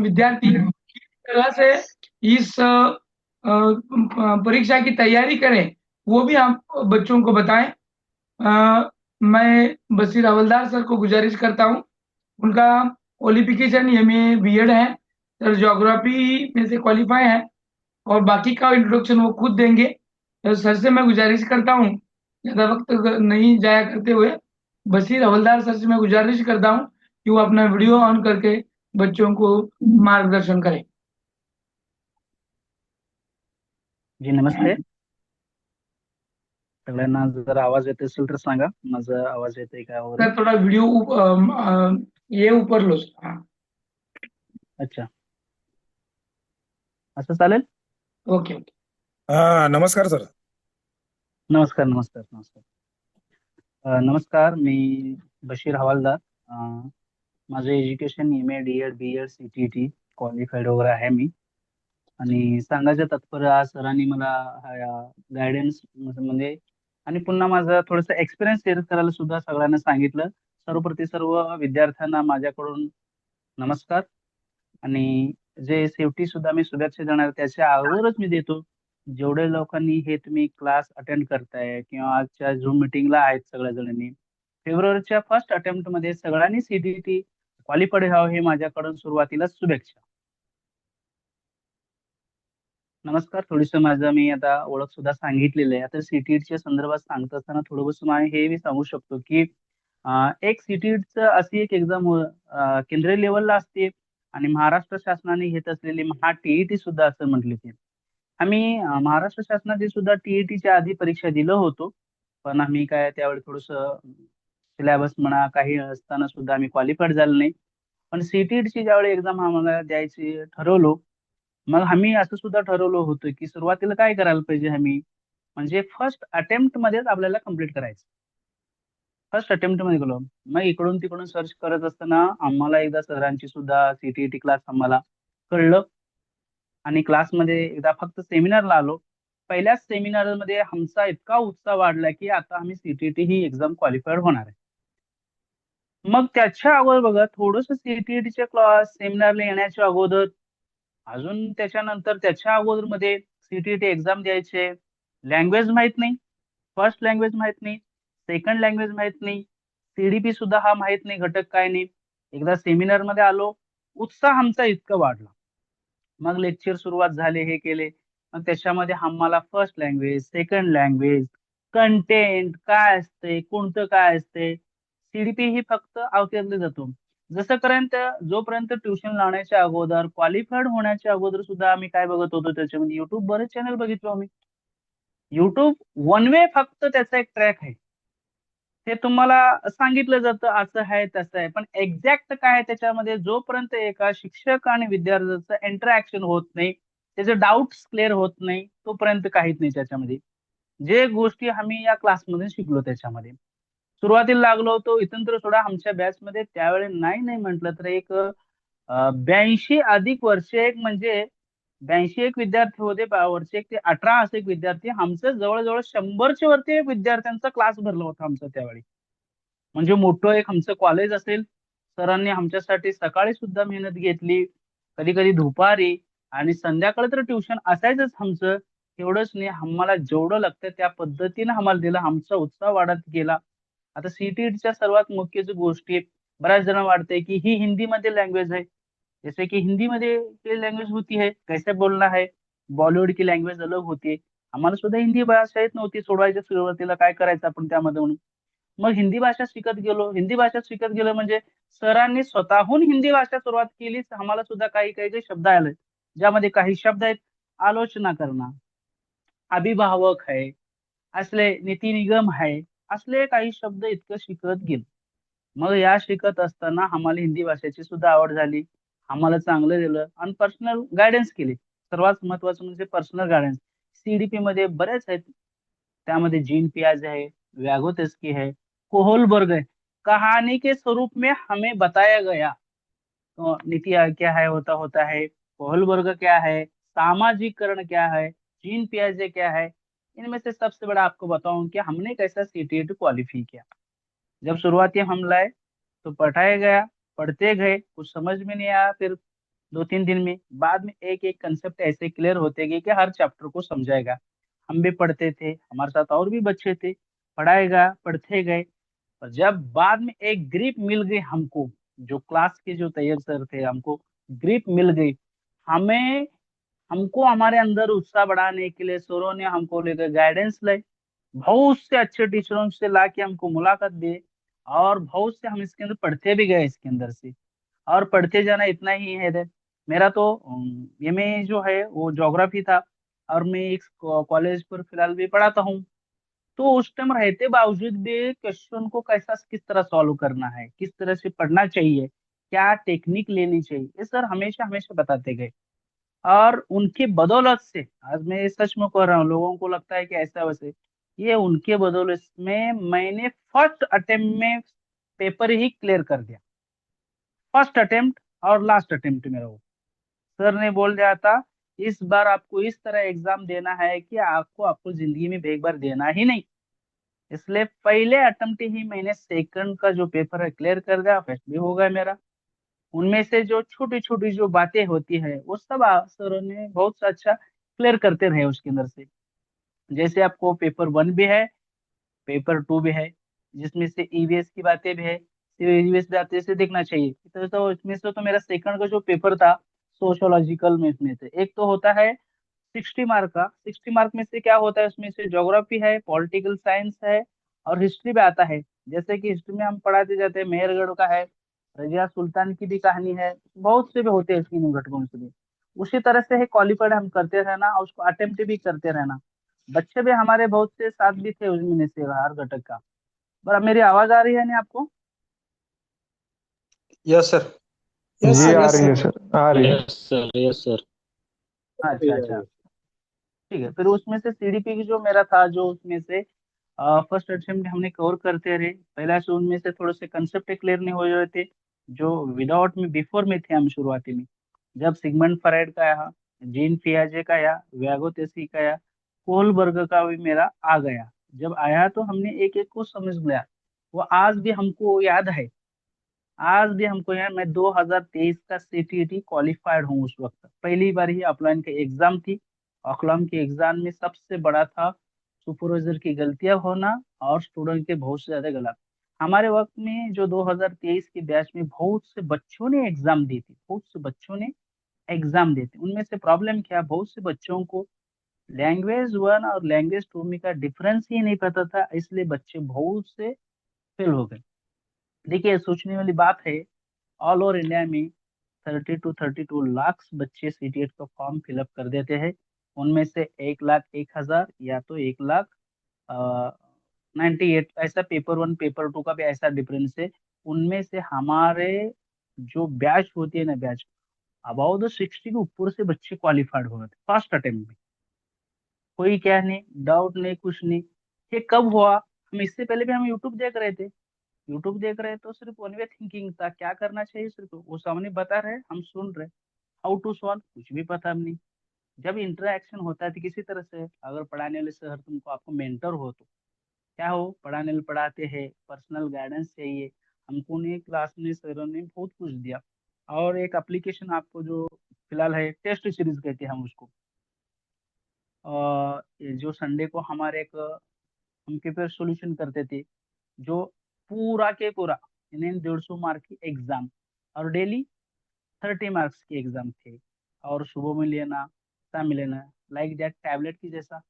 विद्यार्थी किस तरह से इस परीक्षा की तैयारी करें, वो भी आप बच्चों को बताएं। मैं बशीर हवलदार सर को गुजारिश करता हूँ, उनका क्वालिफिकेशन एमए बीएड है, सर ज्योग्राफी में से क्वालिफाई है और बाकी का इंट्रोडक्शन वो खुद देंगे। तो सर से मैं गुजारिश करता हूँ, ज़्यादा वक्त नहीं जाया करते हुए बशीर हवलदार सर से मैं गुजारिश करता हूँ कि वो अपना वीडियो ऑन करके बच्चों को मार्गदर्शन करें। जी नमस्ते. सगळ्यांना जर आवाज येत असेल तर सांगा. माझा आवाज येतोय का वगैरे? सर थोड़ा वीडियो ये ऊपर लो सर। हाँ, अच्छा, असं चालेल. Okay okay. हा नमस्कार सर. नमस्कार नमस्कार नमस्कार. नमस्कार, मी बशीर हवालदार. माझं education M A D Ed B Ed C T T qualified वगैरे आहे मी. आणि सांगायचं तात्पर्य आज सरांनी मला गायडन्स म्हणजे आणि पुन्हा माझं थोडंसं एक्सपिरियन्स शेअर करायला सुद्धा सगळ्यांना सांगितलं. सर्वप्रती सर्व विद्यार्थ्यांना माझ्याकडून नमस्कार. आणि जे शेवटी सुद्धा मी शुभेच्छा देणार त्याच्या अगोदरच मी देतो, जेवढे लोकांनी हे तुम्ही क्लास अटेंड करताय किंवा आजच्या झूम मिटिंगला आहेत सगळ्या जणांनी, फेब्रुवारीच्या फर्स्ट अटेम्प्ट मध्ये सगळ्यांनी सीटीटी क्वालिफाईड व्हावं हे माझ्याकडून सुरुवातीलाच शुभेच्छा. नमस्कार. थोडीसं माझं मी आता ओळख सुद्धा सांगितलेली आहे. आता सीटीईटीच्या संदर्भात सांगत असताना थोडंसं मी हे मी सांगू शकतो की एक सीटीईटीचं अशी एक एक्झाम केंद्रीय लेवलला असते आणि महाराष्ट्र शासनाने घेत असलेली महा टीईटी सुद्धा असं म्हटले ते. आम्ही महाराष्ट्र शासनाची सुद्धा टीईटीच्या आधी परीक्षा दिलं होतो, पण आम्ही काय त्यावेळी थोडंसं सिलेबस म्हणा काही असताना सुद्धा आम्ही क्वालिफाईड झालो नाही. पण सीटीईटीची ज्यावेळी एक्झाम आम्हाला द्यायची ठरवलो, मग आम्ही असं सुद्धा ठरवलं होतं की सुरुवातीला काय करायला पाहिजे आम्ही, म्हणजे फर्स्ट अटेम्प्ट मध्येच आपल्याला कम्प्लीट करायचं. फर्स्ट अटेम्प्ट मध्ये गेलो. मग इकडून तिकडून सर्च करत असताना आम्हाला एकदा सरांची सुद्धा सीटीईटी क्लास आम्हाला कळलं आणि क्लासमध्ये एकदा फक्त सेमिनारला आलो. पहिल्याच सेमिनार मध्ये आमचा इतका उत्साह वाढला की आता आम्ही सीटीईटी ही एक्झाम क्वालिफाईड होणार आहे. मग त्याच्या अगोदर बघा थोडस सीटीईटीच्या क्लास सेमिनारला येण्याच्या अगोदर अजून त्याच्यानंतर त्याच्या अगोदर मध्ये सीटीईटी एक्झाम द्यायचे, लँग्वेज माहित नाही, फर्स्ट लँग्वेज माहित नाही, सेकंड लँग्वेज माहित नाही, सीडीपी सुद्धा हा माहित नाही घटक काय नाही. एकदा सेमिनार मध्ये आलो, उत्साह आमचा इतका वाढला. मग लेक्चर सुरुवात झाले, हे केले. मग त्याच्यामध्ये आम्हाला first language second language content काय असते कोणतं काय असते सीडीपी ही फक्त अवतीर्णले जातो. जसपर्यंत जोपर्यंत ट्युशन लावण्याच्या अगोदर क्वालिफाईड होण्याच्या अगोदर सुद्धा आम्ही काय बघत होतो त्याच्यामध्ये युट्यूब बरेच चॅनल बघितलो आम्ही. युट्यूब वन वे फक्त त्याचा एक ट्रॅक आहे, ते तुम्हाला सांगितलं जातं असं आहे तसं आहे, पण एक्झॅक्ट काय आहे त्याच्यामध्ये जोपर्यंत एका शिक्षक आणि विद्यार्थ्याचं इंटरॅक्शन होत नाही, त्याचे डाऊट्स क्लिअर होत नाही, तोपर्यंत काहीच नाही त्याच्यामध्ये. जे गोष्टी आम्ही या क्लासमध्ये शिकलो त्याच्यामध्ये सुरुवातीला लागलो होतो इथून तर थोडा आमच्या बॅच मध्ये त्यावेळी नाही नाही म्हटलं तर एक 82 अधिक वर्ष एक म्हणजे 82 एक विद्यार्थी होते वर्ष एक ते 18 असे एक विद्यार्थी. आमचं जवळजवळ 100च्या वरती एक विद्यार्थ्यांचा क्लास भरला होता आमचा त्यावेळी. म्हणजे मोठं एक आमचं कॉलेज असेल. सरांनी आमच्यासाठी सकाळी सुद्धा मेहनत घेतली, कधी कधी दुपारी आणि संध्याकाळी तर ट्युशन असायचंच आमचं. एवढंच नाही, आम्हाला जेवढं लागतं त्या पद्धतीनं आम्हाला दिलं. आमचा उत्साह वाढत गेला. आता सीटीईटीच्या सर्वात मुख्य जी गोष्टी बऱ्याच जण वाटते की ही हिंदी मध्ये लँग्वेज है, जैसे कि हिंदी मध्ये ये लँग्वेज होती है कैसे बोलना है, बॉलिवूड की लँग्वेज अलग होती. आम्हाला सुद्धा हिंदी भाषा येत नव्हती, सोडवायच्या सुरुवातीला काय करायचं आपण त्यामध्ये म्हणून. मग हिंदी भाषा शिकत गेलो, हिंदी भाषा शिकत गेलो म्हणजे सरांनी स्वतःहून हिंदी भाषा सुरुवात केली. आम्हाला सुद्धा काही काही काही शब्द आले, ज्यामध्ये काही शब्द आहेत आलोचना करणं, अभिभावक आहे, असले नीती निगम आहे, असले काही शब्द इतकं शिकत गेलो. मग या शिकत असताना आम्हाला हिंदी भाषेची सुद्धा आवड झाली. आम्हाला चांगलं दिलं आणि पर्सनल गायडन्स केली. सर्वात महत्वाचं म्हणजे पर्सनल गायडन्स. सीडीपी मध्ये बरेच आहेत, त्यामध्ये जीन पियाज है, व्यागोत्स्की है, कोहोलबर्ग है. कहानी के स्वरूप में हमें बताया गया तो नीति आयोग क्या है, होता होता है, कोहलबर्ग क्या है, सामाजिकरण क्या है, जीन पियाजे क्या है. इनमें से सबसे बड़ा आपको बताऊं कि हमने कैसा सीटीईटी क्वालिफाई किया. जब शुरुआती हम लाए तो पढ़ाया गया, पढ़ते गए, कुछ समझ में नहीं आया, फिर 2-3 दिन में। बाद में एक एक कंसेप्ट ऐसे क्लियर होते गए कि हर चैप्टर को समझाएगा। हम भी पढ़ते थे, हमारे साथ और भी बच्चे थे, पढ़ाएगा, पढ़ते गए। और जब बाद में एक ग्रिप मिल गई हमको, जो क्लास के जो तैयार सर थे, हमको ग्रिप मिल गई। हमें हमको हमारे अंदर उत्साह बढ़ाने के लिए सरों ने हमको लेकर गाइडेंस लाई, बहुत से अच्छे टीचरों से ला के हमको मुलाकात दिए, और बहुत से हम इसके अंदर पढ़ते भी गए इसके अंदर से। और पढ़ते जाना इतना ही है इधर। मेरा तो एमए जो है वो ज्योग्राफी था, और मैं एक कॉलेज पर फिलहाल भी पढ़ाता हूँ। तो उस टाइम रहते बावजूद भी क्वेश्चन को कैसा किस तरह सॉल्व करना है, किस तरह से पढ़ना चाहिए, क्या टेक्निक लेनी चाहिए, ये सर हमेशा हमेशा बताते गए। और उनके बदौलत से आज मैं सच में कह रहा हूँ, लोगों को लगता है कि ऐसा वैसे, ये उनके बदौलत में मैंने फर्स्ट अटेम्प्ट में पेपर ही क्लियर कर दिया। फर्स्ट अटेम्प्ट और लास्ट अटेम्प्ट मेरा वो। सर ने बोल दिया था, इस बार आपको इस तरह एग्जाम देना है कि आपको आपको जिंदगी में एक बार देना ही नहीं। इसलिए पहले अटेम्प्ट ही मैंने सेकंड का जो पेपर है क्लियर कर दिया, फर्स्ट भी हो गया मेरा। उनमें से जो छोटी छोटी जो बातें होती है वो सब सर ने बहुत अच्छा क्लियर करते रहे उसके अंदर से। जैसे आपको पेपर 1 भी है, पेपर 2 भी है, जिसमें से ईवीएस की बातें भी है, ईवीएस बातें से देखना चाहिए। तो इसमें से तो मेरा सेकंड का जो पेपर था सोशोलॉजिकल में, इसमें से एक तो होता है 60 मार्क का। 60 मार्क में से क्या होता है, उसमें से ज्योग्राफी है, पॉलिटिकल साइंस है, और हिस्ट्री भी आता है। जैसे कि हिस्ट्री में हम पढ़ाते जाते हैं, मेहरगढ़ का है, रजिया सुल्तान की भी कहानी है, बहुत से भी होते हैं तीनों घटकों से भी। उसी तरह से है, क्वालिफाइड हम करते रहना और उसको अटेम्प्ट भी करते रहना। बच्चे भी हमारे बहुत से साथ भी थे उसमें से हर घटक का। बड़ा मेरी आवाज आ रही है नहीं आपको? Yes sir. यस जी सर, आ यस रही है सर। सर, आ रही है। Yes sir, yes sir. अच्छा अच्छा, ठीक है। फिर उसमें से सीडीपी की जो मेरा था, जो उसमें से फर्स्ट अटेम्प्ट हमने कवर करते रहे। पहला से उनमें से थोड़े से कंसेप्ट क्लियर नहीं हो रहे थे, जो विदाउट में बिफोर में थे हम शुरुआती में। जब सिगमंड फ्राइड का आया, जीन पियाजे का आया, व्यागोतेसी का आया, कोहलबर्ग का भी मेरा आ गया। जब आया तो हमने एक एक को समझ लिया। वो आज भी हमको याद है, आज भी हमको याद। मैं 2023 का सीटीईटी क्वालिफाइड हूँ। उस वक्त पहली बार ही ऑफलाइन की एग्जाम थी। ऑफलाइन के एग्जाम में सबसे बड़ा था सुपरवाइजर की गलतियां होना और स्टूडेंट के बहुत से ज्यादा गलत। हमारे वक्त में जो 2023 के बैच में बहुत से बच्चों ने एग्जाम दी थी, बहुत से बच्चों ने एग्जाम दी थी। उनमें से प्रॉब्लम क्या, बहुत से बच्चों को लैंग्वेज 1 और लैंग्वेज 2 में का डिफरेंस ही नहीं पता था, इसलिए बच्चे बहुत से फेल हो गए। देखिए, सोचने वाली बात है, ऑल ओवर इंडिया में 30 to 32 लाख बच्चे सीटीएट का फॉर्म फिलअप कर देते हैं। उनमें से 1,01,000 या तो 1,98 ऐसा पेपर 1 पेपर 2 का भी ऐसा डिफरेंस है। उनमें से हमारे जो बैच होती है ना, बैच अबाउट द 60 के ऊपर से बच्चे क्वालिफाइड हो गए थे फर्स्ट अटेम्प्ट में। कोई क्या नहीं, डाउट नहीं, कुछ नहीं। ये कब हुआ? हम इससे पहले भी हम यूट्यूब देख रहे थे। यूट्यूब देख रहे तो सिर्फ वन वे थिंकिंग था, क्या करना चाहिए सिर्फ वो सामने बता रहे, हम सुन रहे। हाउ टू सॉल्व कुछ भी पता नहीं। जब इंटरेक्शन होता है तो किसी तरह से, अगर पढ़ाने वाले सर तुमको आपको मेंटर हो तो क्या हो, पढ़ाने वाले पढ़ाते हैं, पर्सनल गाइडेंस चाहिए। हमको ने क्लास में सरों ने बहुत कुछ दिया। और एक एप्लीकेशन आपको जो फिलहाल है, टेस्ट सीरीज कहते हैं हम उसको। ये जो संडे को हमारे एक हम पेपर सॉल्यूशन करते थे, जो पूरा के पूरा यानी 150 मार्क की एग्जाम, और डेली 30 मार्क्स की एग्जाम थे। और सुबह में लेना, शाम में लेना, लाइक दैट टैबलेट की जैसा।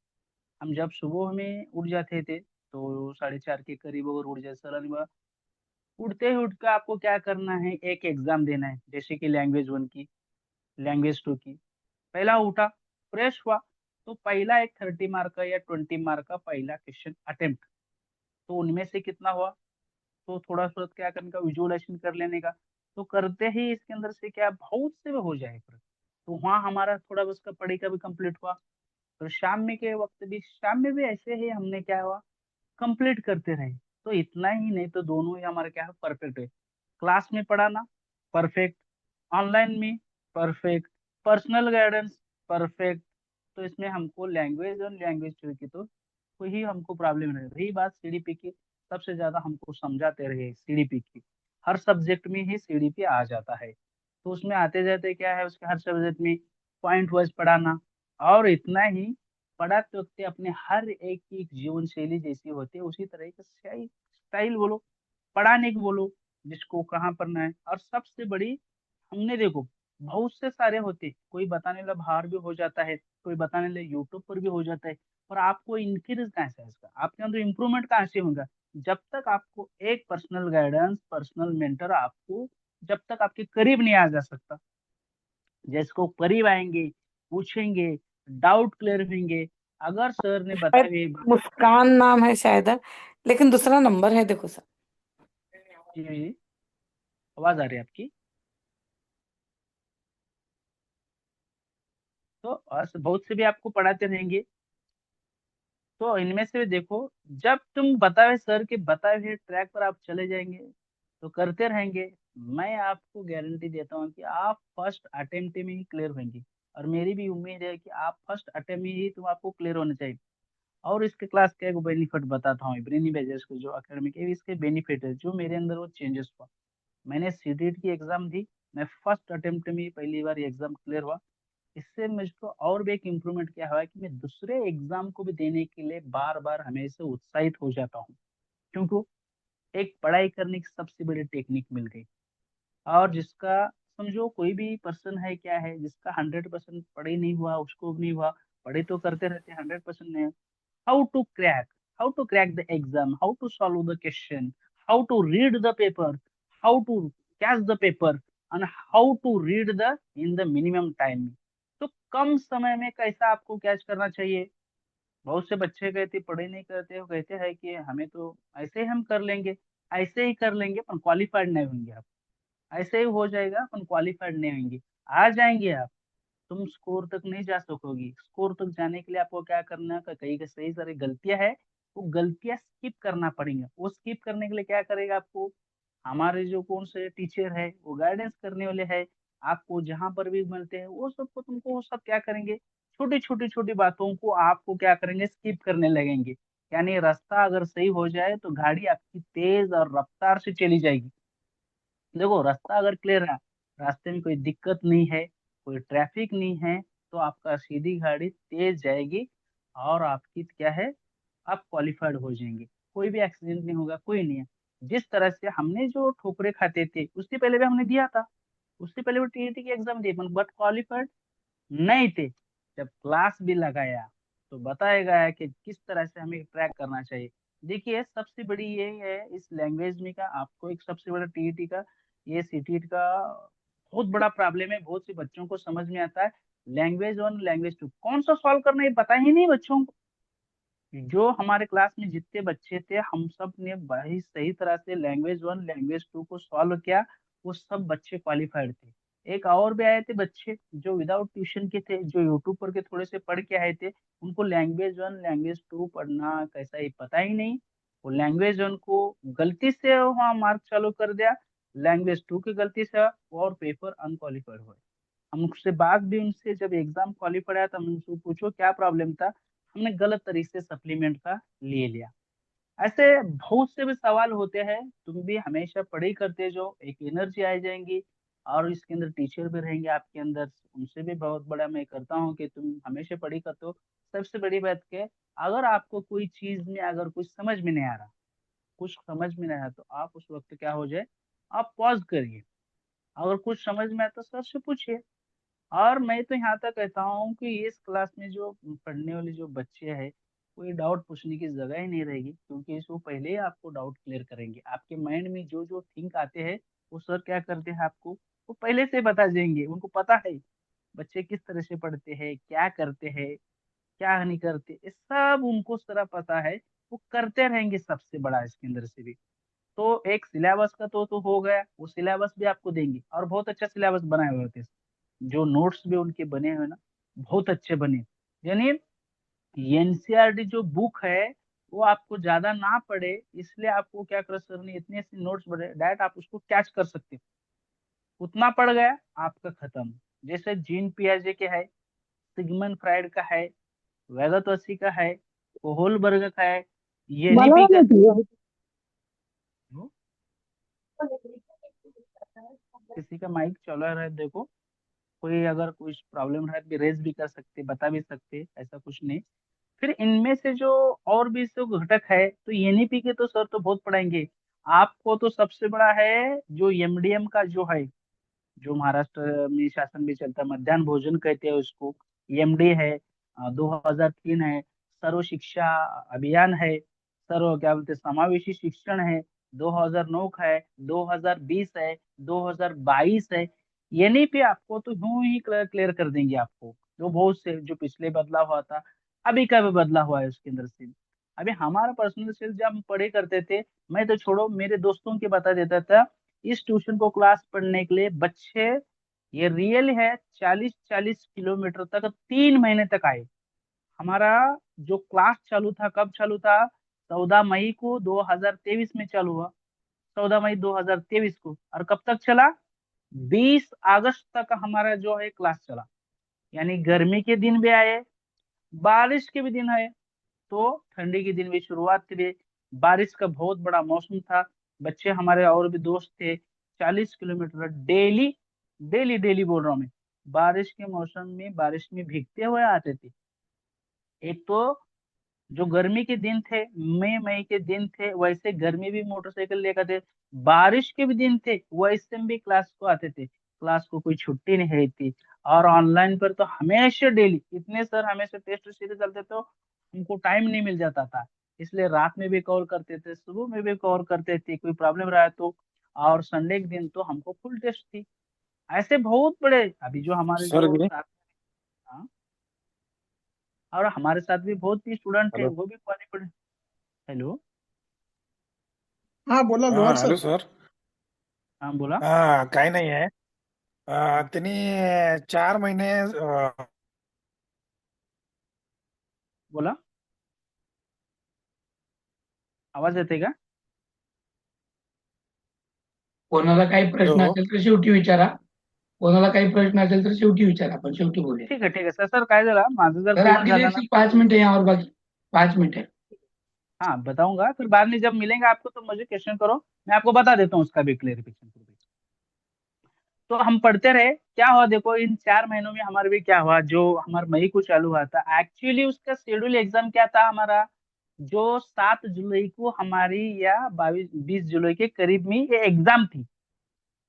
हम जब सुबह में उठ जाते थे तो 4:30 के करीब अगर उठ जाए सर ने बोला, उठते ही उठ कर आपको क्या करना है, एक एग्जाम देना है, जैसे कि लैंग्वेज 1 की, लैंग्वेज 2 की। पहला उठा, फ्रेश हुआ, तो पहला एक 30 मार्क का या 20 मार्क का पहला क्वेश्चन अटेम्प्ट। तो उनमें से कितना हुआ, तो थोड़ा सा क्या करने का, विजुअलाइजेशन कर लेने का। तो करते ही इसके अंदर से क्या बहुत से में हो जाएगा। तो वहाँ हमारा थोड़ा बस का पढ़ाई का भी कंप्लीट हुआ। तो शाम में के वक्त भी, शाम में भी ऐसे ही हमने क्या हुआ, कंप्लीट करते रहे। तो इतना ही नहीं तो दोनों ही हमारे क्या है, परफेक्ट है। क्लास में पढ़ाना परफेक्ट, ऑनलाइन में परफेक्ट, पर्सनल गाइडेंस परफेक्ट। तो इसमें हमको लैंग्वेज और लैंग्वेज की तो कोई ही हमको प्रॉब्लम नहीं रही। बात सीडीपी की, सबसे ज्यादा हमको समझाते रहे सीडीपी की, हर सब्जेक्ट में ही सीडीपी आ जाता है। तो उसमें आते जाते क्या है, उसके हर सब्जेक्ट में पॉइंट वाइज पढ़ाना। और इतना ही, पढ़ाते वक्त अपने हर एक की जीवन शैली जैसी होती है उसी तरह का स्टाइल बोलो, पढ़ाने को बोलो, जिसको कहाँ पढ़ना है। और सबसे बड़ी, हमने देखो बहुत से सारे होते, कोई बताने वाला बाहर भी हो जाता है, कोई बताने वाला यूट्यूब पर भी हो जाता है, पर आपको इंक्रीज कहाँ से है इसका, आपके अंदर इम्प्रूवमेंट कहाँ से होगा? जब तक आपको एक पर्सनल गाइडेंस, पर्सनल मेंटर आपको जब तक आपके करीब नहीं आ जा सकता, जिसको करीब आएंगे, पूछेंगे, डाउट क्लियर होंगे, अगर सर ने बताई शायद हुई बात। मुस्कान नाम है शायद, लेकिन दूसरा नंबर है, देखो सर। जी जी, आवाज आ रही है आपकी? तो बहुत से भी आपको पढ़ाते रहेंगे। तो इनमें से देखो, जब तुम बताए हुए सर के बताए हुए ट्रैक पर आप चले जाएंगे, तो करते रहेंगे, मैं आपको गारंटी देता हूँ कि आप फर्स्ट अटेम्प्ट में ही क्लियर होंगे। और मेरी भी उम्मीद है कि आप फर्स्ट अटेम्प्ट में ही तुम आपको क्लियर होना चाहिए। और इसके क्लास का एक बेनिफिट बताता हूँ, ब्रेनी बेजर्स को जो एकेडमिक है, इसके बेनिफिट है जो मेरे अंदर वो चेंजेस हुआ। मैंने सीटेट की एग्जाम दी, मैं फर्स्ट अटेम्प्ट में ही पहली बार एग्जाम क्लियर हुआ। इससे मुझको और भी एक इम्प्रूवमेंट क्या हुआ कि मैं दूसरे एग्जाम को भी देने के लिए बार बार हमेशा उत्साहित हो जाता हूँ, क्योंकि एक पढ़ाई करने की सबसे बड़ी टेक्निक मिल गई। और जिसका, समझो कोई भी पर्सन है क्या है, जिसका 100% पढ़ाई नहीं हुआ, उसको भी नहीं हुआ, पढ़ाई तो करते रहते, 100% नहीं। how to crack how to crack the exam, how to solve the question, how to read the paper, how to catch the paper, and how to read the in the minimum time। तो कम समय में कैसा आपको catch करना चाहिए। बहुत से बच्चे कहते पढ़ाई नहीं करते हो, कहते हैं कि हमें तो ऐसे ही हम कर लेंगे, ऐसे ही कर लेंगे, पर क्वालिफाइड नहीं होंगे आप। ऐसे ही हो जाएगा, पर क्वालिफाइड नहीं होंगे। आ जाएंगे आप, तुम स्कोर तक नहीं जा सकोगी। स्कोर तक जाने के लिए आपको क्या करना है, कई कई सही सारी गलतियां है, वो गलतियां स्किप करना पड़ेगा। वो स्किप करने के लिए क्या करेगा आपको, हमारे जो कौन से टीचर है वो गाइडेंस करने वाले हैं, आपको जहां पर भी मिलते हैं वो सबको, तुमको वो सब क्या करेंगे, छोटी छोटी छोटी बातों को आपको क्या करेंगे, स्किप करने लगेंगे। यानी रास्ता अगर सही हो जाए तो गाड़ी आपकी तेज और रफ्तार से चली जाएगी। देखो रास्ता अगर क्लियर है, रास्ते में कोई दिक्कत नहीं है, कोई ट्रैफिक नहीं है, तो आपका सीधी गाड़ी तेज जाएगी, और आपकी क्या है, आप क्वालिफाइड हो जाएंगे। कोई भी एक्सीडेंट नहीं होगा, कोई नहीं है। जिस तरह से हमने जो ठोकरे खाते थे उससे पहले भी हमने दिया था, उससे पहले भी टीईटी की एग्जाम दी, बट क्वालिफाइड नहीं थे। जब क्लास भी लगाया तो बताया गया कि किस तरह से हमें ट्रैक करना चाहिए। देखिए सबसे बड़ी ये है इस लैंग्वेज में का, आपको एक सबसे बड़ा टीईटी का, ये सीटीईटी का बहुत बड़ा प्रॉब्लम है, बहुत से बच्चों को समझ में आता है लैंग्वेज वन लैंग्वेज टू कौन सा सॉल्व करना है, ये पता ही नहीं बच्चों को। जो हमारे क्लास में जितने बच्चे थे, हम सब ने बड़ी सही तरह से लैंग्वेज वन लैंग्वेज टू को सॉल्व किया, वो सब बच्चे क्वालिफाइड थे। एक और भी आए थे बच्चे जो विदाउट ट्यूशन के थे, जो यूट्यूब पर के थोड़े से पढ़ के आए थे, उनको लैंग्वेज वन लैंग्वेज टू पढ़ना कैसा ही पता ही नहीं। वो लैंग्वेज वन को गलती से वहाँ मार्क चालू कर दिया, लैंग्वेज टू की गलती से, और पेपर अनक्वालिफाइड हुए। हम उससे बात भी, उनसे जब एग्जाम क्वालिफाइड आया तो हम उनसे पूछो क्या प्रॉब्लम था, हमने गलत तरीके से सप्लीमेंट का ले लिया। ऐसे बहुत से भी सवाल होते हैं, तुम भी हमेशा पढ़ाई करते जो एक एनर्जी आ जाएंगी, और इसके अंदर टीचर भी रहेंगे आपके अंदर, उनसे भी बहुत बड़ा मैं करता हूँ कि तुम हमेशा पढ़ाई करते हो। सबसे बड़ी बात क्या है, अगर आपको कोई चीज में अगर कुछ समझ में नहीं आ रहा, कुछ समझ में नहीं आया, तो आप उस वक्त क्या हो जाए, आप पॉज करिए, अगर कुछ समझ में आया तो सर से पूछिए। और मैं तो यहाँ तक कहता हूँ कि इस क्लास में जो पढ़ने वाले जो बच्चे हैं, कोई डाउट पूछने की जगह ही नहीं रहेगी, क्योंकि इसको पहले ही आपको डाउट क्लियर करेंगे। आपके माइंड में जो जो थिंक आते हैं, वो सर क्या करते हैं आपको, वो पहले से बता देंगे। उनको पता है बच्चे किस तरह से पढ़ते हैं, क्या करते हैं, क्या नहीं करते, ये सब उनको सारा पता है। वो करते रहेंगे, सबसे बड़ा इसके अंदर से भी। तो एक सिलेबस का तो हो गया, वो सिलेबस भी आपको देंगे, और बहुत अच्छा सिलेबस बनाए हुए होते हैं। जो नोट्स भी उनके बने हुए ना, बहुत अच्छे बने। यानी एनसीईआरटी जो बुक है, वो आपको ज्यादा ना पड़े, इसलिए आपको क्या कर सर ने इतने से नोट्स बने, डायरेक्ट आप उसको कैच कर सकते हो। उतना पड़ गया, आपका खत्म। जैसे जीन पियाजे के है, सिगमंड फ्राइड का है, वैगतोसी का है, होलबर्ग का है, मला एनईपी का। नहीं दिया। किसी का माइक चला रहा है देखो, कोई अगर कुछ प्रॉब्लम है तो रेज भी कर सकते, बता भी सकते, ऐसा कुछ नहीं। फिर इनमें से जो और भी जो घटक है, तो एनईपी के तो सर तो बहुत पढ़ाएंगे आपको। तो सबसे बड़ा है जो एमडीएम का जो है, जो महाराष्ट्र में शासन में चलता है, मध्याह्न भोजन कहते हैं उसको, एमडी है। 2003 है। सर्व शिक्षा अभियान है। सर्व क्या बोलते हैं, समावेशी शिक्षण है। 2009 का है। 2020 है। 2022 है। यानी पे आपको तो यूं ही क्लियर कर देंगे आपको, जो बहुत से जो पिछले बदलाव हुआ था, अभी का भी बदलाव हुआ है उसके अंदर से। अभी हमारा पर्सनल सेल्फ जब हम पढ़े करते थे, मैं तो छोड़ो मेरे दोस्तों के बता देता था, इस ट्यूशन को क्लास पढ़ने के लिए बच्चे, ये रियल है, 40-40 किलोमीटर तक 3 महीने तक आए। हमारा जो क्लास चालू था, कब चालू था? 14 मई को 2023 में चालू हुआ। 14 मई 2023 को, और कब तक चला? 20 अगस्त तक हमारा जो है क्लास चला। यानी गर्मी के दिन भी आए, बारिश के भी दिन आए, तो ठंडी के दिन भी शुरुआत के लिए बारिश का बहुत बड़ा मौसम था। बच्चे हमारे और भी दोस्त थे, 40 किलोमीटर डेली, डेली डेली बोल रहा हूँ मैं, बारिश के मौसम में बारिश में भीगते हुए आते थे। एक तो जो गर्मी के दिन थे, मई मई के दिन थे, वैसे गर्मी भी मोटरसाइकिल लेकर थे। बारिश के भी दिन थे, वैसे में भी क्लास को आते थे। क्लास को कोई छुट्टी नहीं रही थी। और ऑनलाइन पर तो हमेशा डेली इतने सर, हमेशा टेस्ट सीरीज चलते, तो हमको टाइम नहीं मिल जाता था। इसलिए रात में भी कवर करते थे, सुबह में भी कवर करते थे, कोई प्रॉब्लम रहा तो। और संडे के दिन तो हमको फुल टेस्ट थी। ऐसे बहुत बड़े अभी जो हमारे सर जो जी। साथ, हाँ, और हमारे साथ भी बहुत ही स्टूडेंट थे, हेलो। वो भी क्वालिफाइड। हेलो। हा बोला लोहार हाँ सर. Hello sir. हाँ बोला। काही नाही आहे. हाँ, त्यांनी 4 महिने बोला, आवाज येते का? कोणाला काही प्रश्न हॅलो. असेल तर शेवटी विचारा. कोणाला काही प्रश्न असेल तर शेवटी विचारा, आपण शेवटी बोलूया. ठीक आहे सर. सर काय झालं, माझं जर सर पूर्ण आपके लिए झालं ना सिर्फ तर 5 मिनट है यहाँ, और बाकी 5 मिनट है. हाँ बताऊंगा, फिर बाद में जब मिलेंगे आपको तो मुझे क्वेश्चन करो, मैं आपको बता देता हूँ उसका भी क्लेरिफिकेशन। तो हम पढ़ते रहे, क्या हुआ देखो, इन 4 महीनों में हमारे भी क्या हुआ, जो हमारे मई को चालू हुआ था, एक्चुअली उसका शेड्यूल एग्जाम क्या था हमारा, जो 7 जुलाई को हमारी या 22-20 जुलाई के करीब में ये एग्जाम थी,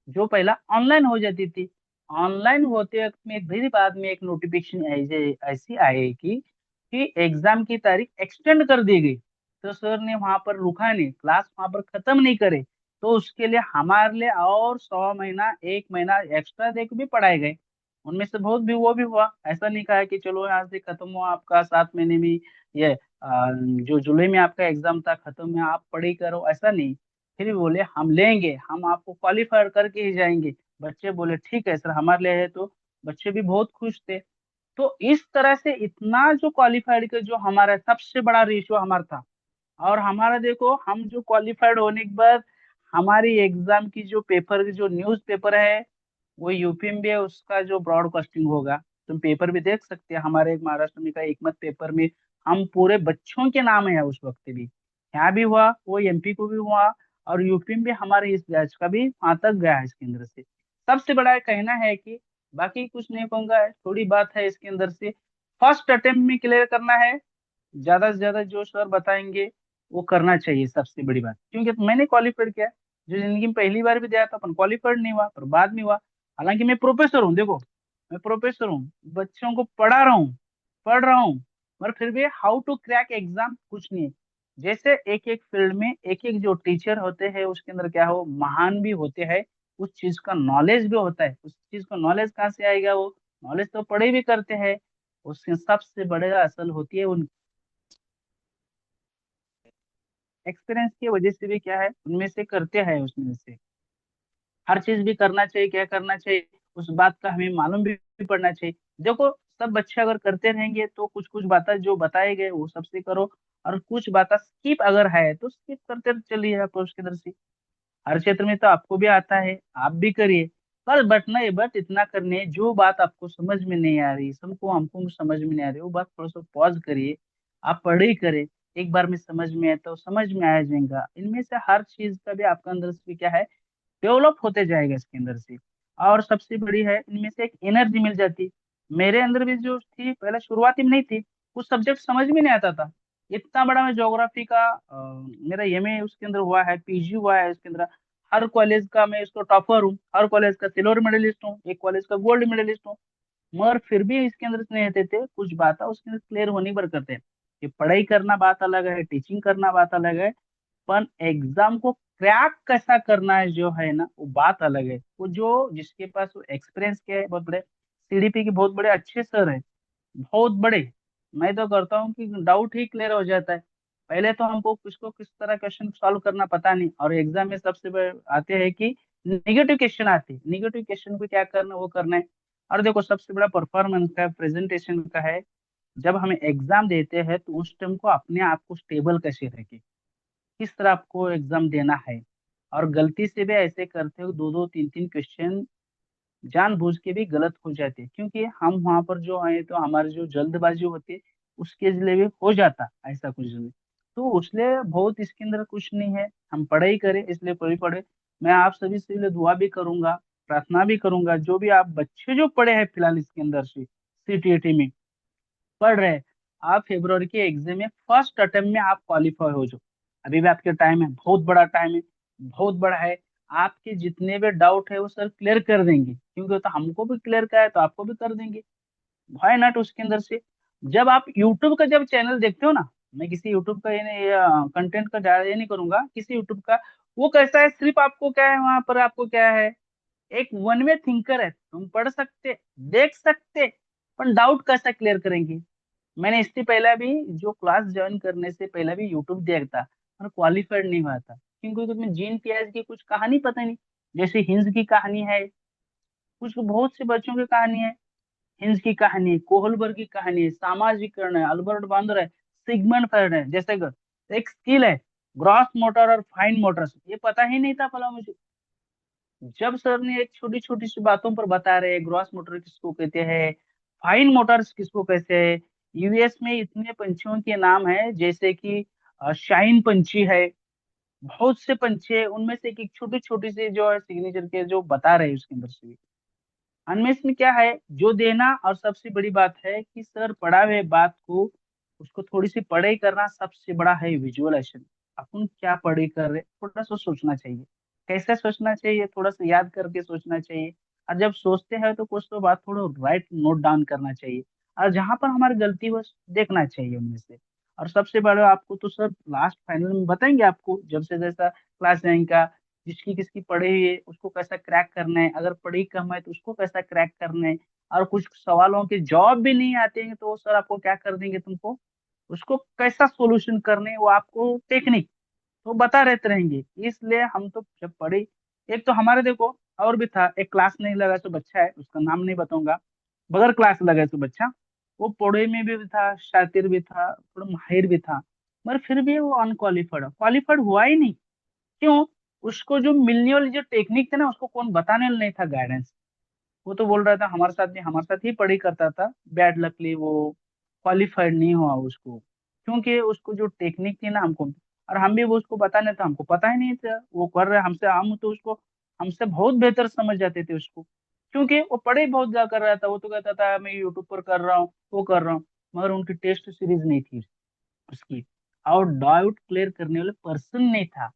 जो पहला ऑनलाइन हो जाती थी। ऑनलाइन होते वक्त में फिर बाद में एक नोटिफिकेशन ऐसे ऐसी आई कि एग्जाम की तारीख एक्सटेंड कर दी गई। तो सर ने वहां पर रुका नहीं, क्लास वहां पर खत्म नहीं करे, तो उसके लिए हमारे लिए और 100 महीना, 1 महीना एक्स्ट्रा दे के भी पढ़ाए गए। उनमें से बहुत भी वो भी हुआ, ऐसा नहीं कहा कि चलो यहाँ से खत्म हुआ आपका 7 महीने में, ये जो जुलाई में आपका एग्जाम था खत्म है, आप पढ़ी करो, ऐसा नहीं। फिर भी बोले हम लेंगे, हम आपको क्वालिफाई करके ही जाएंगे। बच्चे बोले ठीक है सर, हमारे लिए है, तो बच्चे भी बहुत खुश थे। तो इस तरह से इतना जो क्वालिफाइड का जो हमारा सबसे बड़ा रेशियो हमारा था। और हमारा देखो, हम जो क्वालिफाइड होने के बाद हमारी एग्जाम की जो पेपर, जो न्यूज पेपर है, वो यूपी में भी है, उसका जो ब्रॉडकास्टिंग होगा, तुम पेपर भी देख सकते हैं। हमारे एक महाराष्ट्र में का एकमत पेपर में हम पूरे बच्चों के नाम है उस वक्त भी। यहाँ भी हुआ, वो एमपी को भी हुआ, और यूपी में भी हमारे इस बैच का भी वहां तक गया है इसके अंदर से। सबसे बड़ा कहना है कि बाकी कुछ नहीं कहूंगा, थोड़ी बात है इसके अंदर से, फर्स्ट अटेम्प्ट में क्लियर करना है। ज्यादा से ज्यादा जो सर बताएंगे वो करना चाहिए, सबसे बड़ी बात, क्योंकि मैंने क्वालिफाइड किया, जो जिंदगी में पहली बार भी दिया था अपन क्वालिफाइड नहीं हुआ, पर बाद में हुआ। हालांकि मैं प्रोफेसर हूँ, देखो मैं प्रोफेसर हूँ, बच्चों को पढ़ा रहा हूँ, पढ़ रहा हूँ, पर फिर भी हाउ टू क्रैक एग्जाम कुछ नहीं है। जैसे एक एक फील्ड में एक एक जो टीचर होते हैं उसके अंदर क्या हो, महान भी होते हैं, उस चीज का नॉलेज भी होता है। उस चीज का नॉलेज कहाँ से आएगा? वो नॉलेज तो पढ़े भी करते हैं। उसके सबसे बड़े असल होती है उन एक्सपीरियंस की वजह से भी क्या है, उनमें से करते हैं, उसमें से हर चीज भी करना चाहिए, क्या करना चाहिए उस बात का हमें मालूम भी पड़ना चाहिए। देखो, सब बच्चे अगर करते रहेंगे तो कुछ कुछ बातें जो बताए गए वो सबसे करो, और कुछ बातें स्किप अगर है तो स्किप करते चलिए आप उसके अंदर से। हर क्षेत्र में तो आपको भी आता है, आप भी करिए, पर बट नहीं, बट इतना करने, जो बात आपको समझ में नहीं आ रही, सबको हमको समझ में नहीं आ रही, वो बात थोड़ा सा पॉज करिए, आप पढ़े करें। एक बार में समझ में आए तो समझ में आ जाएगा। इनमें से हर चीज का भी आपका अंदर से क्या है, डेवलप होते जाएगा इसके अंदर से। और सबसे बड़ी है इनमें से एक एनर्जी मिल जाती। मेरे अंदर भी जो थी पहले शुरुआती में नहीं थी, कुछ सब्जेक्ट समझ में नहीं आता था। इतना बड़ा मैं ज्योग्राफी का मेरा एमए उसके अंदर हुआ है, पीजी हुआ है उसके अंदर। हर कॉलेज का मैं इसको टॉपर हूँ, हर कॉलेज का सिल्वर मेडलिस्ट हूँ, एक कॉलेज का गोल्ड मेडलिस्ट हूँ। मगर फिर भी इसके अंदर नहीं रहते थे कुछ बातें उसके अंदर क्लियर होनी पर करते हैं कि पढ़ाई करना बात अलग है, टीचिंग करना बात अलग है, पर एग्जाम को क्रैक कैसा करना है जो है ना वो बात अलग है। वो जो जिसके पास वो एक्सपीरियंस के है, बहुत बड़े सीडीपी के बहुत बड़े अच्छे सर है, बहुत बड़े। मैं तो करता हूँ कि डाउट ही क्लियर हो जाता है। पहले तो हमको किसको किस तरह क्वेश्चन सॉल्व करना पता नहीं, और एग्जाम में सबसे बड़े आते हैं कि निगेटिव क्वेश्चन आते हैं, निगेटिव क्वेश्चन को क्या करना वो करना है। और देखो सबसे बड़ा परफॉर्मेंस का प्रेजेंटेशन का है, जब हमें एग्जाम देते हैं तो उस टाइम को अपने आप को स्टेबल कैसे रखें, किस तरह आपको एग्जाम देना है। और गलती से भी ऐसे करते हो दो दो तीन तीन क्वेश्चन जानबूझ के भी गलत हो जाते हैं, क्योंकि हम वहां पर जो है तो हमारी जो जल्दबाजी होती है उसके लिए भी हो जाता ऐसा कुछ नहीं। तो इसलिए बहुत इसके अंदर कुछ नहीं है, हम पढ़ाई करें इसलिए कोई पढ़े। मैं आप सभी से लिए दुआ भी करूंगा, प्रार्थना भी करूंगा, जो भी आप बच्चे जो पढ़े हैं फिलहाल इसके अंदर से सीटीईटी में पढ़ रहे हैं, आप फेब्रुवरी के एग्जाम में फर्स्ट अटेम्प्ट में आप क्वालिफाई हो जाओ। अभी भी आपके टाइम है, बहुत बड़ा टाइम है, बहुत बड़ा है। आपके जितने भी डाउट है वो सर क्लियर कर देंगे, क्योंकि तो हमको भी क्लियर का है तो आपको भी कर देंगे। व्हाई नॉट उसके अंदर से। जब आप यूट्यूब का जब चैनल देखते हो ना, मैं किसी यूट्यूब का ये कंटेंट का ज्यादा ये नहीं करूंगा, किसी यूट्यूब का वो कैसा है, सिर्फ आपको क्या है वहां पर, आपको क्या है, एक वन वे थिंकर है, तुम पढ़ सकते, देख सकते, पर डाउट कैसा क्लियर करेंगे। मैंने इससे पहले भी जो क्लास ज्वाइन करने से पहले भी यूट्यूब देखता और क्वालिफाइड नहीं हुआ था, क्योंकि तुम्हें जीन पियाज की कुछ कहानी पता नहीं। जैसे हिंस की कहानी है, कुछ बहुत से बच्चों की कहानी है, हिंस की कहानी है, कोहलबर की कहानी है, सामाजिकरण है, अल्बर्ट बांदर है, सिगमंड फ्रायड है, जैसे एक स्किल है ग्रॉस मोटर और फाइन मोटर्स, ये पता ही नहीं था पहला मुझे। जब सर ने एक छोटी छोटी सी बातों पर बता रहे ग्रॉस मोटर किसको कहते हैं, फाइन मोटर्स किसको कहते हैं। यूएस में इतने पंछियों के नाम है, जैसे कि शाइन पंछी है, बहुत से पंछी है, उनमें से एक छोटी छोटी सी जो है सिग्नेचर के जो बता रहे हैं उसके अंदर से। अनमेश में क्या है जो देना, और सबसे बड़ी बात है कि सर पढ़ा हुए बात को उसको थोड़ी सी पढ़ाई करना सबसे बड़ा है विजुअलाइजेशन। अपन क्या पढ़ाई कर रहे थोड़ा सा सोचना चाहिए, कैसे सोचना चाहिए, थोड़ा सा याद करके सोचना चाहिए। और जब सोचते हैं तो कुछ तो बात थोड़ा राइट नोट डाउन करना चाहिए, और जहां पर हमारी गलती हो देखना चाहिए उनमें से। और सबसे बड़ा आपको तो सर लास्ट फाइनल में बताएंगे आपको, जब से जैसा क्लास जाएंगे, जिसकी किसकी पढ़ी हुई है उसको कैसा क्रैक करना है, अगर पढ़ी कम है तो उसको कैसा क्रैक करना है। और कुछ सवालों के जवाब भी नहीं आते हैं तो वो सर आपको क्या कर देंगे, तुमको उसको कैसा सोल्यूशन करने वो आपको टेक्निक तो बता रहते रहेंगे। इसलिए हम तो जब पढ़े, एक तो हमारे देखो और भी था, एक क्लास नहीं लगा तो बच्चा है, उसका नाम नहीं बताऊंगा, बगैर क्लास लगा तो बच्चा, वो पढ़े में भी था, शातिर भी था, थोड़ा माहिर भी था, मगर फिर भी वो अनक्वालिफाइड क्वालिफाइड हुआ ही नहीं। क्यों? उसको जो मिलने वाली जो टेक्निक थी ना उसको कौन बताने वाला नहीं था, गाइडेंस। वो तो बोल रहा था हमारे साथ नहीं, हमारे साथ ही पढ़ी करता था, बैड लकली वो क्वालिफाइड नहीं हुआ उसको, क्योंकि उसको जो टेक्निक थी ना हमको, और हम भी वो उसको बताने था, हमको पता ही नहीं था वो कर रहे हमसे, हम तो उसको हमसे बहुत बेहतर समझ जाते थे उसको, क्योंकि वो पढ़ाई बहुत ज्यादा कर रहा था। वो तो कहता था मैं यूट्यूब पर कर रहा हूँ वो कर रहा हूँ, मगर उनकी टेस्ट सीरीज नहीं थी उसकी, और डाउट क्लियर करने वाले पर्सन नहीं था।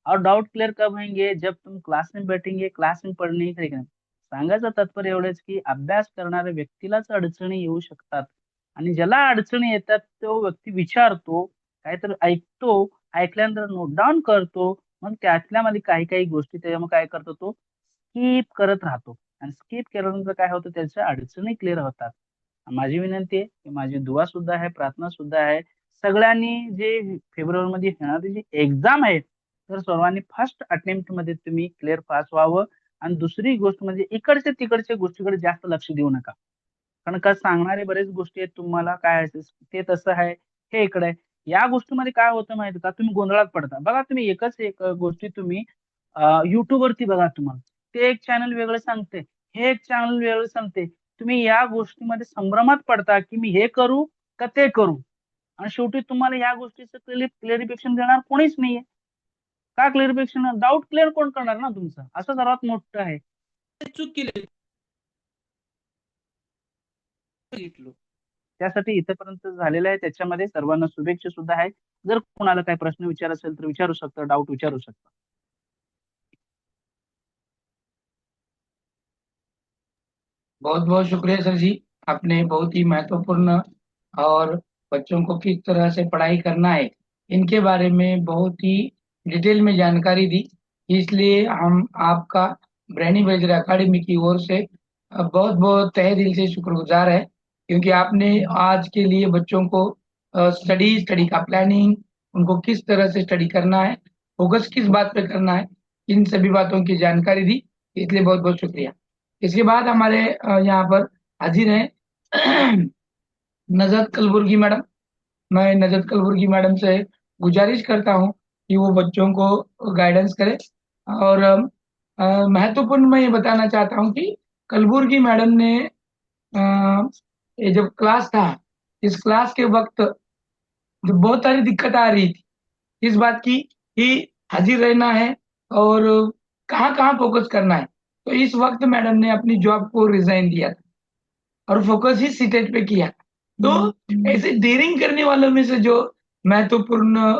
और डाउट क्लियर कब होंगे, जब तुम क्लास में बैठेंगे, क्लास में पढ़ नाही तरी सांगायचं तात्पर्य एवढंच की अभ्यास करणाऱ्या व्यक्तीलाच अडचणी येऊ शकतात, आणि ज्याला अडचणी येतात तो व्यक्ती विचारतो, काहीतरी ऐकतो, ऐकल्यानंतर नोट डाऊन करतो, मग त्यातल्यामध्ये काही काही गोष्टी त्याच्यामध्ये काय करतो तो स्किप करत राहतो, आणि स्किप केल्यानंतर काय होतं त्याच्या अडचणी क्लिअर होतात। माझी विनंती आहे की माझी दुआ सुद्धा आहे, प्रार्थना सुद्धा आहे, सगळ्यांनी जे फेब्रुवारी मध्ये येणारी जी एक्झाम आहे तर सर्वांनी फर्स्ट अटेम्प्ट मध्ये तुम्ही क्लिअर पास व्हावं। आणि दुसरी गोष्ट म्हणजे इकडच्या तिकडच्या गोष्टीकडे जास्त लक्ष देऊ नका, कारण का सांगणारे बरेच गोष्टी आहेत तुम्हाला, काय आहे ते तसं आहे, हे इकडे आहे। या गोष्टीमध्ये काय होतं माहिती का, तुम्ही गोंधळात पडता। बघा तुम्ही एकच एक गोष्टी तुम्ही युट्यूब वरती बघा, तुम्हाला ते एक चॅनल वेगळं सांगते, हे एक चॅनल वेगळं सांगते, तुम्ही या गोष्टीमध्ये संभ्रमात पडता की मी हे करू का ते करू, आणि शेवटी तुम्हाला या गोष्टीचं क्लिअरिफिकेशन देणार कोणीच नाहीये। का क्लिअरिफिकेशन, डाऊट क्लिअर कोण करणार ना तुमचं, असं सर्वात मोठं आहे। चूक केली त्यासाठी इथेपर्यंत झालेलं आहे. त्याच्यामध्ये सर्वांना शुभेच्छा सुद्धा आहे. जर कोणाला काही प्रश्न विचार असेल तर विचारू शकता, डाऊट विचारू शकता. बहुत बहुत शुक्रिया सर जी। आपने बहुत ही महत्वपूर्ण और बच्चों को किस तरह से पढ़ाई करना है इनके बारे में बहुत ही डिटेल में जानकारी दी। इसलिए हम आपका ब्रेनी वेजर अकेडमी की ओर से बहुत बहुत तहे दिल से शुक्रगुजार है, क्योंकि आपने आज के लिए बच्चों को स्टडी स्टडी का प्लानिंग, उनको किस तरह से स्टडी करना है, फोकस किस बात पे करना है, इन सभी बातों की जानकारी दी। इसलिए बहुत बहुत शुक्रिया। इसके बाद हमारे यहाँ पर हाजिर हैं नजरत कलबुर्गी मैडम। मैं नजरत कलबुर्गी मैडम से गुजारिश करता हूँ कि वो बच्चों को गाइडेंस करें। और महत्वपूर्ण मैं ये बताना चाहता हूँ कि कलबुर्गी मैडम ने ये जब क्लास था, इस क्लास के वक्त जो बहुत सारी दिक्कत आ रही थी इस बात की कि हाजिर रहना है और कहाँ कहाँ फोकस करना है, तो इस वक्त मैडम ने अपनी जॉब को रिजाइन दिया था और फोकस ही सीटेट पे किया। तो ऐसे डेयरिंग करने वालों में से जो महत्वपूर्ण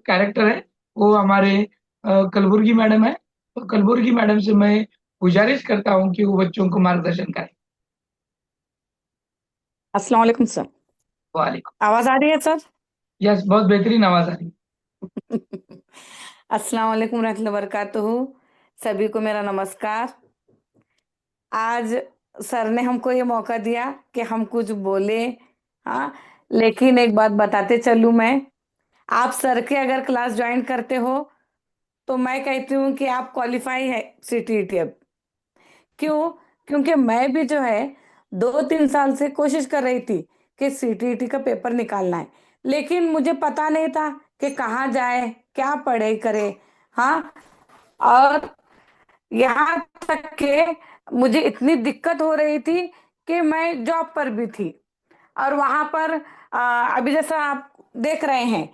कैरेक्टर है वो हमारे कलबुर्गी मैडम है। तो कलबुर्गी मैडम से मैं गुजारिश करता हूँ कि वो बच्चों को मार्गदर्शन करें। अस्सलाम वालेकुम सर। वालेकुम। आवाज आ रही है सर? यस, बहुत बेहतरीन आवाज आ रही है। अस्सलाम वालेकुम रहमतुल्लाहि व बरकातुहू। सभी को मेरा नमस्कार। आज सर ने हमको ये मौका दिया कि हम कुछ बोले। हाँ, लेकिन एक बात बताते चलूं मैं, आप सर के अगर क्लास ज्वाइन करते हो तो मैं कहती हूँ कि आप क्वालिफाई है सीटीईटी अब। क्यों? क्योंकि मैं भी जो है 2-3 साल से कोशिश कर रही थी कि सीटीईटी का पेपर निकालना है, लेकिन मुझे पता नहीं था कि कहाँ जाए, क्या पढ़े करे। हाँ, और यहाँ तक कि मुझे इतनी दिक्कत हो रही थी कि मैं जॉब पर भी थी और वहां पर अभी जैसा आप देख रहे हैं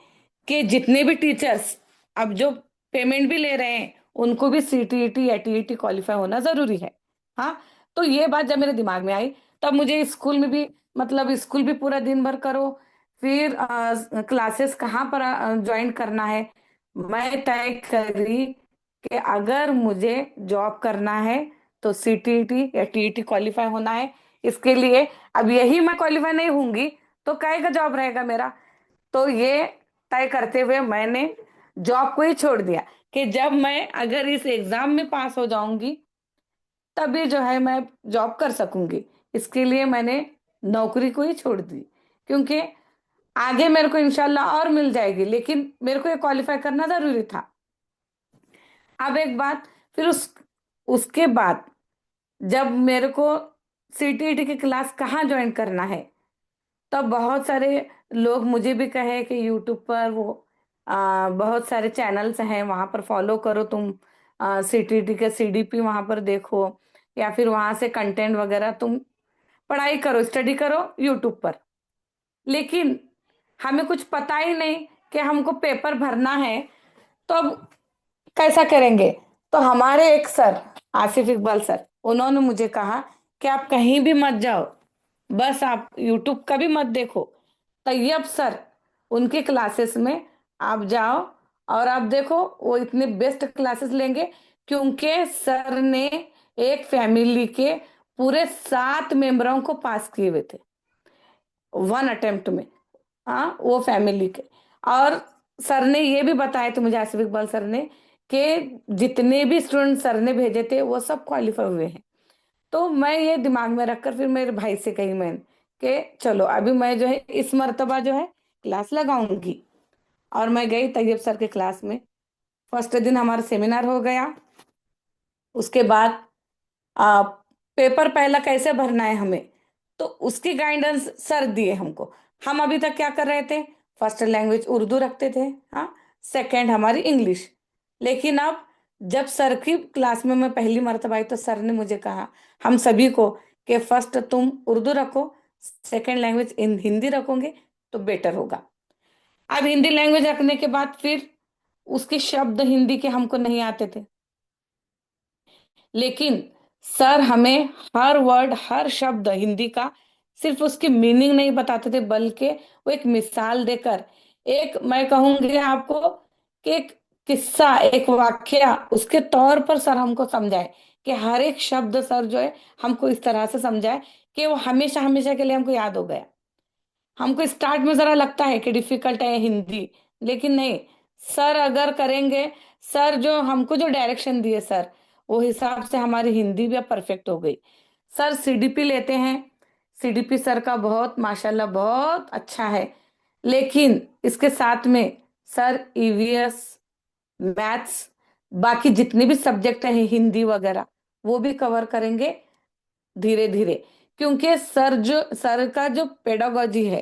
कि जितने भी टीचर्स अब जो पेमेंट भी ले रहे हैं उनको भी सीटीईटी या टीईटी क्वालिफाई होना जरूरी है। हाँ, तो ये बात जब मेरे दिमाग में आई तब मुझे स्कूल में भी, मतलब स्कूल भी पूरा दिन भर करो, फिर क्लासेस कहाँ पर ज्वाइन करना है। मैं तय करी कि अगर मुझे जॉब करना है तो सीटीईटी या टीईटी क्वालिफाई होना है। इसके लिए अब यही मैं क्वालिफाई नहीं होंगी तो काय का जॉब रहेगा मेरा। तो ये तय करते हुए मैंने जॉब को ही छोड़ दिया कि जब मैं अगर इस एग्जाम में पास हो जाऊंगी तभी जो है मैं जॉब कर सकूंगी। इसके लिए मैंने नौकरी को ही छोड़ दी, क्योंकि आगे मेरे को इंशाल्लाह और मिल जाएगी, लेकिन मेरे को ये क्वालिफाई करना जरूरी था। अब एक बात, फिर उसके बाद जब मेरे को सीटीईटी की क्लास कहाँ ज्वाइन करना है, तब बहुत सारे लोग मुझे भी कहे कि यूट्यूब पर वो बहुत सारे चैनल्स हैं, वहां पर फॉलो करो तुम, सीटीईटी के सीडीपी वहां पर देखो, या फिर वहां से कंटेंट वगैरह तुम पढ़ाई करो, स्टडी करो यूट्यूब पर। लेकिन हमें कुछ पता ही नहीं कि हमको पेपर भरना है, तो अब कैसा करेंगे। तो हमारे एक सर, आसिफ इकबाल सर, उन्होंने मुझे कहा कि आप कहीं भी मत जाओ, बस आप यूट्यूब का भी मत देखो, तैयब सर उनके क्लासेस में आप जाओ और आप देखो, वो इतने बेस्ट क्लासेस लेंगे। क्योंकि सर ने एक फैमिली के पूरे 7 मेंबरों को पास किए हुए थे 1 अटेम्प्ट में। हाँ, वो फैमिली के। और सर ने ये भी बताया तो मुझे, आसिफ इकबाल सर ने, कि जितने भी स्टूडेंट सर ने भेजे थे वो सब क्वालिफाई हुए हैं। तो मैं ये दिमाग में रखकर फिर मेरे भाई से कही मैंने कि चलो अभी मैं जो है इस मर्तबा जो है क्लास लगाऊंगी। और मैं गई तैयब सर के क्लास में। फर्स्ट दिन हमारा सेमिनार हो गया। उसके बाद आ, पेपर पहला कैसे भरना है हमें, तो उसकी गाइडेंस सर दिए हमको। हम अभी तक क्या कर रहे थे, फर्स्ट लैंग्वेज उर्दू रखते थे, हाँ, सेकंड हमारी इंग्लिश। लेकिन अब जब सर की क्लास में मैं पहली मर्तबा आई तो सर ने मुझे कहा हम सभी को कि फर्स्ट तुम उर्दू रखो, सेकंड लैंग्वेज हिंदी रखोगे तो बेटर होगा। अब हिंदी लैंग्वेज रखने के बाद फिर उसके शब्द हिंदी के हमको नहीं आते थे, लेकिन सर हमें हर वर्ड हर शब्द हिंदी का सिर्फ उसकी मीनिंग नहीं बताते थे, बल्कि वो एक मिसाल देकर, एक मैं कहूंगी आपको कि एक किस्सा, एक वाकया उसके तौर पर सर हमको समझाए, कि हर एक शब्द सर जो है हमको इस तरह से समझाए कि वो हमेशा हमेशा के लिए हमको याद हो गया। हमको स्टार्ट में जरा लगता है कि डिफिकल्ट है हिंदी, लेकिन नहीं, सर अगर करेंगे, सर जो हमको जो डायरेक्शन दिए सर, वो हिसाब से हमारी हिंदी भी अब परफेक्ट हो गई। सर सीडीपी लेते हैं, सीडीपी सर का बहुत माशाल्लाह बहुत अच्छा है, लेकिन इसके साथ में सर ईवीएस, मैथ्स, बाकी जितने भी सब्जेक्ट हैं हिंदी वगैरह, वो भी कवर करेंगे धीरे धीरे। क्योंकि सर का जो पेडागोजी है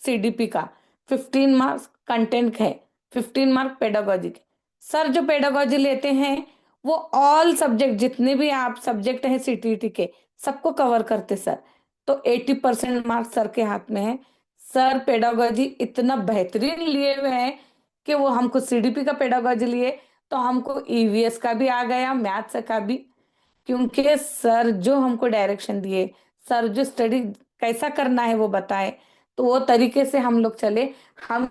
सीडीपी का, 15 मार्क्स कंटेंट है, 15 मार्क पेडागोजी के। सर जो पेडागोजी लेते हैं वो ऑल सब्जेक्ट, जितने भी आप सब्जेक्ट हैं सीटीटी के, सबको कवर करते सर। तो 80% मार्क्स सर के हाथ में है। सर पेडागोजी इतना बेहतरीन लिए हुए हैं कि वो हमको सीडीपी का पेडागोजी लिए तो हमको ईवीएस का भी आ गया, मैथ्स का भी। क्योंकि सर जो हमको डायरेक्शन दिए, सर जो स्टडी कैसा करना है वो बताए, तो वो तरीके से हम लोग चले। हम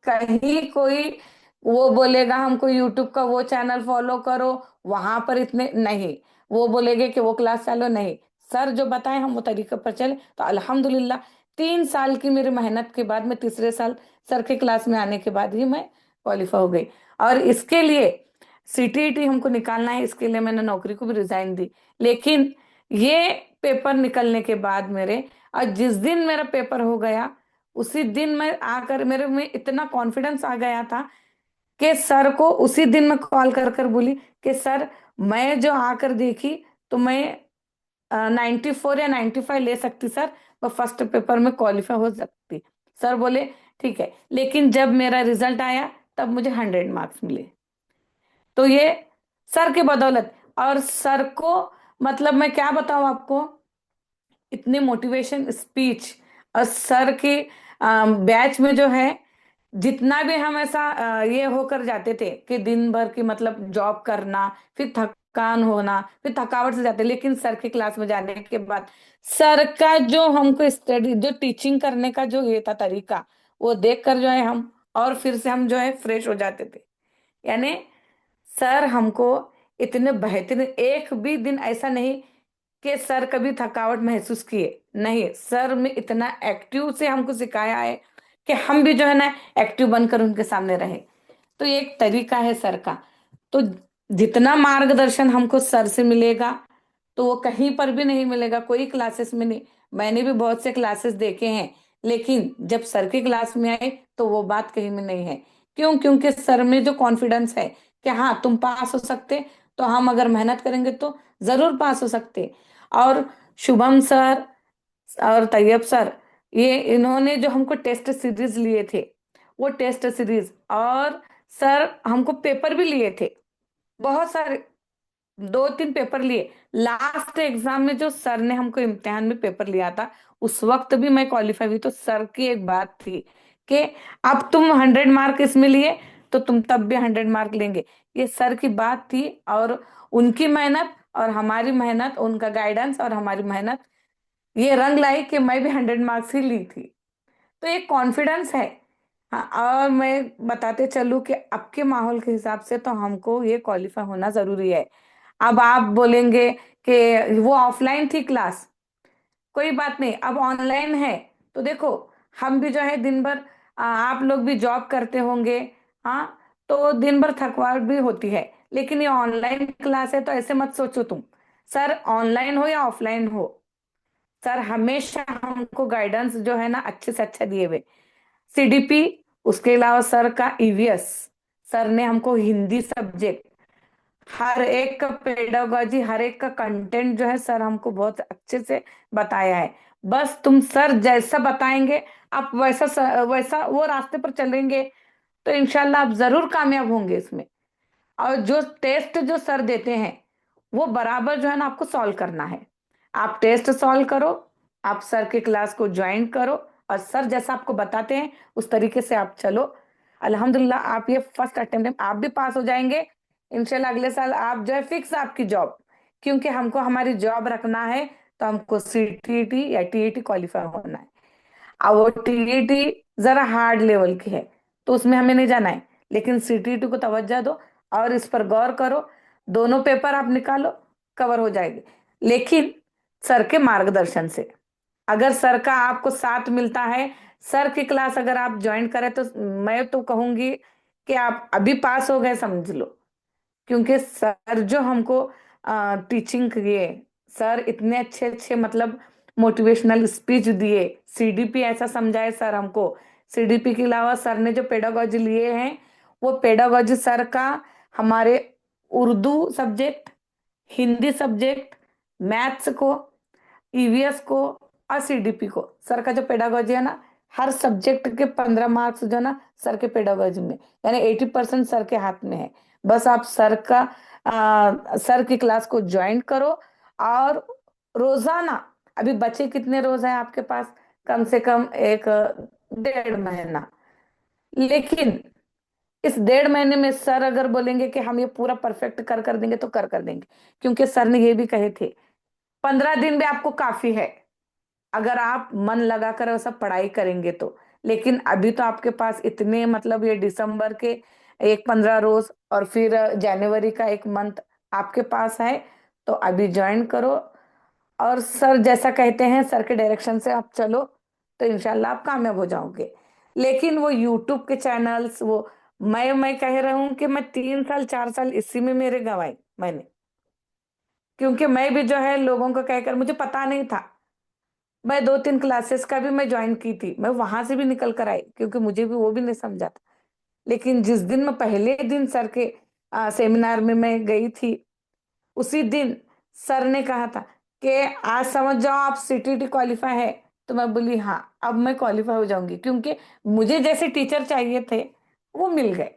कहीं कोई वो बोलेगा हमको यूट्यूब का वो चैनल फॉलो करो, वहां पर इतने नहीं, वो बोलेगे कि वो क्लास चालो, नहीं, सर जो बताए हम वो तरीके पर चले। तो अल्हम्दुलिल्लाह 3 साल की मेरी मेहनत के बाद मैं तीसरे साल सर के क्लास में आने के बाद ही मैं क्वालिफाई हो गई। और इसके लिए सीटीईटी हमको निकालना है, इसके लिए मैंने नौकरी को भी रिजाइन दी। लेकिन ये पेपर निकलने के बाद मेरे, और जिस दिन मेरा पेपर हो गया उसी दिन मैं आकर, मेरे में इतना कॉन्फिडेंस आ गया था कि सर को उसी दिन मैं कॉल कर कर बोली कि सर मैं जो आकर देखी तो मैं 94 या 95 ले सकती सर, वो फर्स्ट पेपर में क्वालिफाई हो सकती। सर बोले ठीक है, लेकिन जब मेरा रिजल्ट आया तब मुझे 100 मार्क्स मिले। तो ये सर के बदौलत, और सर को मतलब मैं क्या बताऊं आपको, इतनी मोटिवेशन स्पीच, और सर के बैच में जो है जितना भी हम ऐसा ये होकर जाते थे कि दिन भर की मतलब जॉब करना, फिर थकान होना, फिर थकावट से जाते, लेकिन सर की क्लास में जाने के बाद सर का जो हमको स्टडी, जो टीचिंग करने का जो ये था तरीका, वो देख कर जो है हम और फिर से हम जो है फ्रेश हो जाते थे। यानी सर हमको इतने बेहतरीन, एक भी दिन ऐसा नहीं कि सर कभी थकावट महसूस किए, नहीं, सर में इतना एक्टिव से हमको सिखाया है कि हम भी जो है ना एक्टिव बनकर उनके सामने रहे। तो ये एक तरीका है सर का। तो जितना मार्गदर्शन हमको सर से मिलेगा तो वो कहीं पर भी नहीं मिलेगा, कोई क्लासेस में नहीं। मैंने भी बहुत से क्लासेस देखे हैं, लेकिन जब सर की क्लास में आए तो वो बात कहीं में नहीं है। क्यों? क्योंकि सर में जो कॉन्फिडेंस है कि हाँ तुम पास हो सकते, तो हम अगर मेहनत करेंगे तो जरूर पास हो सकते। और शुभम सर और तैयब सर, ये इन्होंने जो हमको टेस्ट सीरीज लिए थे, वो टेस्ट सीरीज, और सर हमको पेपर भी लिए थे बहुत सारे, 2-3 पेपर लिए। लास्ट एग्जाम में जो सर ने हमको इम्तिहान में पेपर लिया था, उस वक्त भी मैं क्वालिफाई हुई। तो सर की एक बात थी कि अब तुम 100 मार्क इसमें लिए तो तुम तब भी 100 मार्क लेंगे, ये सर की बात थी। और उनकी मेहनत और हमारी मेहनत, उनका गाइडेंस और हमारी मेहनत, ये रंग लाई कि मैं भी 100 मार्क्स ही ली थी। तो एक कॉन्फिडेंस है। हाँ, और मैं बताते चलूं कि अब के माहौल के हिसाब से तो हमको ये क्वालिफाई होना जरूरी है। अब आप बोलेंगे कि वो ऑफलाइन थी क्लास, कोई बात नहीं, अब ऑनलाइन है। तो देखो, हम भी जो है दिन भर, आप लोग भी जॉब करते होंगे, हाँ, तो दिन भर थकवाट भी होती है। लेकिन ये ऑनलाइन क्लास है तो ऐसे मत सोचो तुम, सर ऑनलाइन हो या ऑफलाइन हो, सर हमेशा हमको गाइडेंस जो है ना अच्छे से अच्छा दिए हुए। सीडीपी, उसके अलावा सर का ईवीएस, सर ने हमको हिंदी सब्जेक्ट, हर एक का पेडागोजी, हर एक का कंटेंट जो है सर हमको बहुत अच्छे से बताया है। बस तुम सर जैसा बताएंगे, आप वैसा वो रास्ते पर चलेंगे तो इंशाल्लाह आप जरूर कामयाब होंगे इसमें। और जो टेस्ट जो सर देते हैं वो बराबर जो है ना आपको सॉल्व करना है। आप टेस्ट सॉल्व करो, आप सर के क्लास को ज्वाइन करो, और सर जैसा आपको बताते हैं उस तरीके से आप चलो। अल्हम्दुलिल्लाह आप ये फर्स्ट अटेम्प्ट में आप भी पास हो जाएंगे। इंशाल्लाह अगले साल आप जो है फिक्स आपकी जॉब, क्योंकि हमको हमारी जॉब रखना है, तो हमको सीटीईटी या टीईटी क्वालिफाई होना है। अब वो टीईटी जरा हार्ड लेवल की है, तो उसमें हमें नहीं जाना है, लेकिन सीटीईटी को तवज्जो दो और इस पर गौर करो। दोनों पेपर आप निकालो, कवर हो जाएगी, लेकिन सर के मार्गदर्शन से। अगर सर का आपको साथ मिलता है, सर की क्लास अगर आप ज्वाइन करें, तो मैं तो कहूंगी कि आप अभी पास हो गए समझ लो। क्योंकि सर जो हमको टीचिंग किए, सर इतने अच्छे अच्छे मतलब मोटिवेशनल स्पीच दिए, सीडीपी ऐसा समझाए सर हमको। सीडीपी के अलावा सर ने जो पेडागोजी लिए हैं, वो पेडागोजी सर का हमारे Urdu subject, Hindi subject, maths को, ईवीएस को और सीडीपी को, सर का जो पेडागोजी है ना, हर सब्जेक्ट के 15 मार्क्स जो ना सर के पेडागोजी में, यानी 80% सर के हाथ में है। बस आप सर की क्लास को ज्वाइन करो, और रोजाना, अभी बचे कितने रोज हैं आपके पास? कम से कम एक 1.5 महीना। लेकिन इस 1.5 महीने में सर अगर बोलेंगे कि हम ये पूरा परफेक्ट कर देंगे, तो कर देंगे। क्योंकि सर ने ये भी कहे थे, 15 दिन भी आपको काफी है अगर आप मन लगाकर वो सब पढ़ाई करेंगे तो। लेकिन अभी तो आपके पास इतने मतलब ये दिसंबर के एक 15 रोज और फिर जनवरी का एक मंथ आपके पास है, तो अभी ज्वाइन करो। और सर जैसा कहते हैं, सर के डायरेक्शन से आप चलो, तो इंशाल्लाह आप कामयाब हो जाओगे। लेकिन वो यूट्यूब के चैनल्स, वो मैं कह रहा हूँ कि मैं 3 साल 4 साल इसी में मेरे गंवाए मैंने। क्योंकि मैं भी जो है लोगों को कहकर, मुझे पता नहीं था, मैं 2-3 क्लासेस का भी मैं ज्वाइन की थी, मैं वहां से भी निकल कर आई, क्योंकि मुझे भी वो भी नहीं समझा था। लेकिन जिस दिन मैं पहले दिन सर के सेमिनार में मैं गई थी, उसी दिन सर ने कहा था कि आज समझ जाओ आप सीटीटी क्वालिफाई है। तो मैं बोली हाँ, अब मैं क्वालिफाई हो जाऊंगी, क्योंकि मुझे जैसे टीचर चाहिए थे वो मिल गए।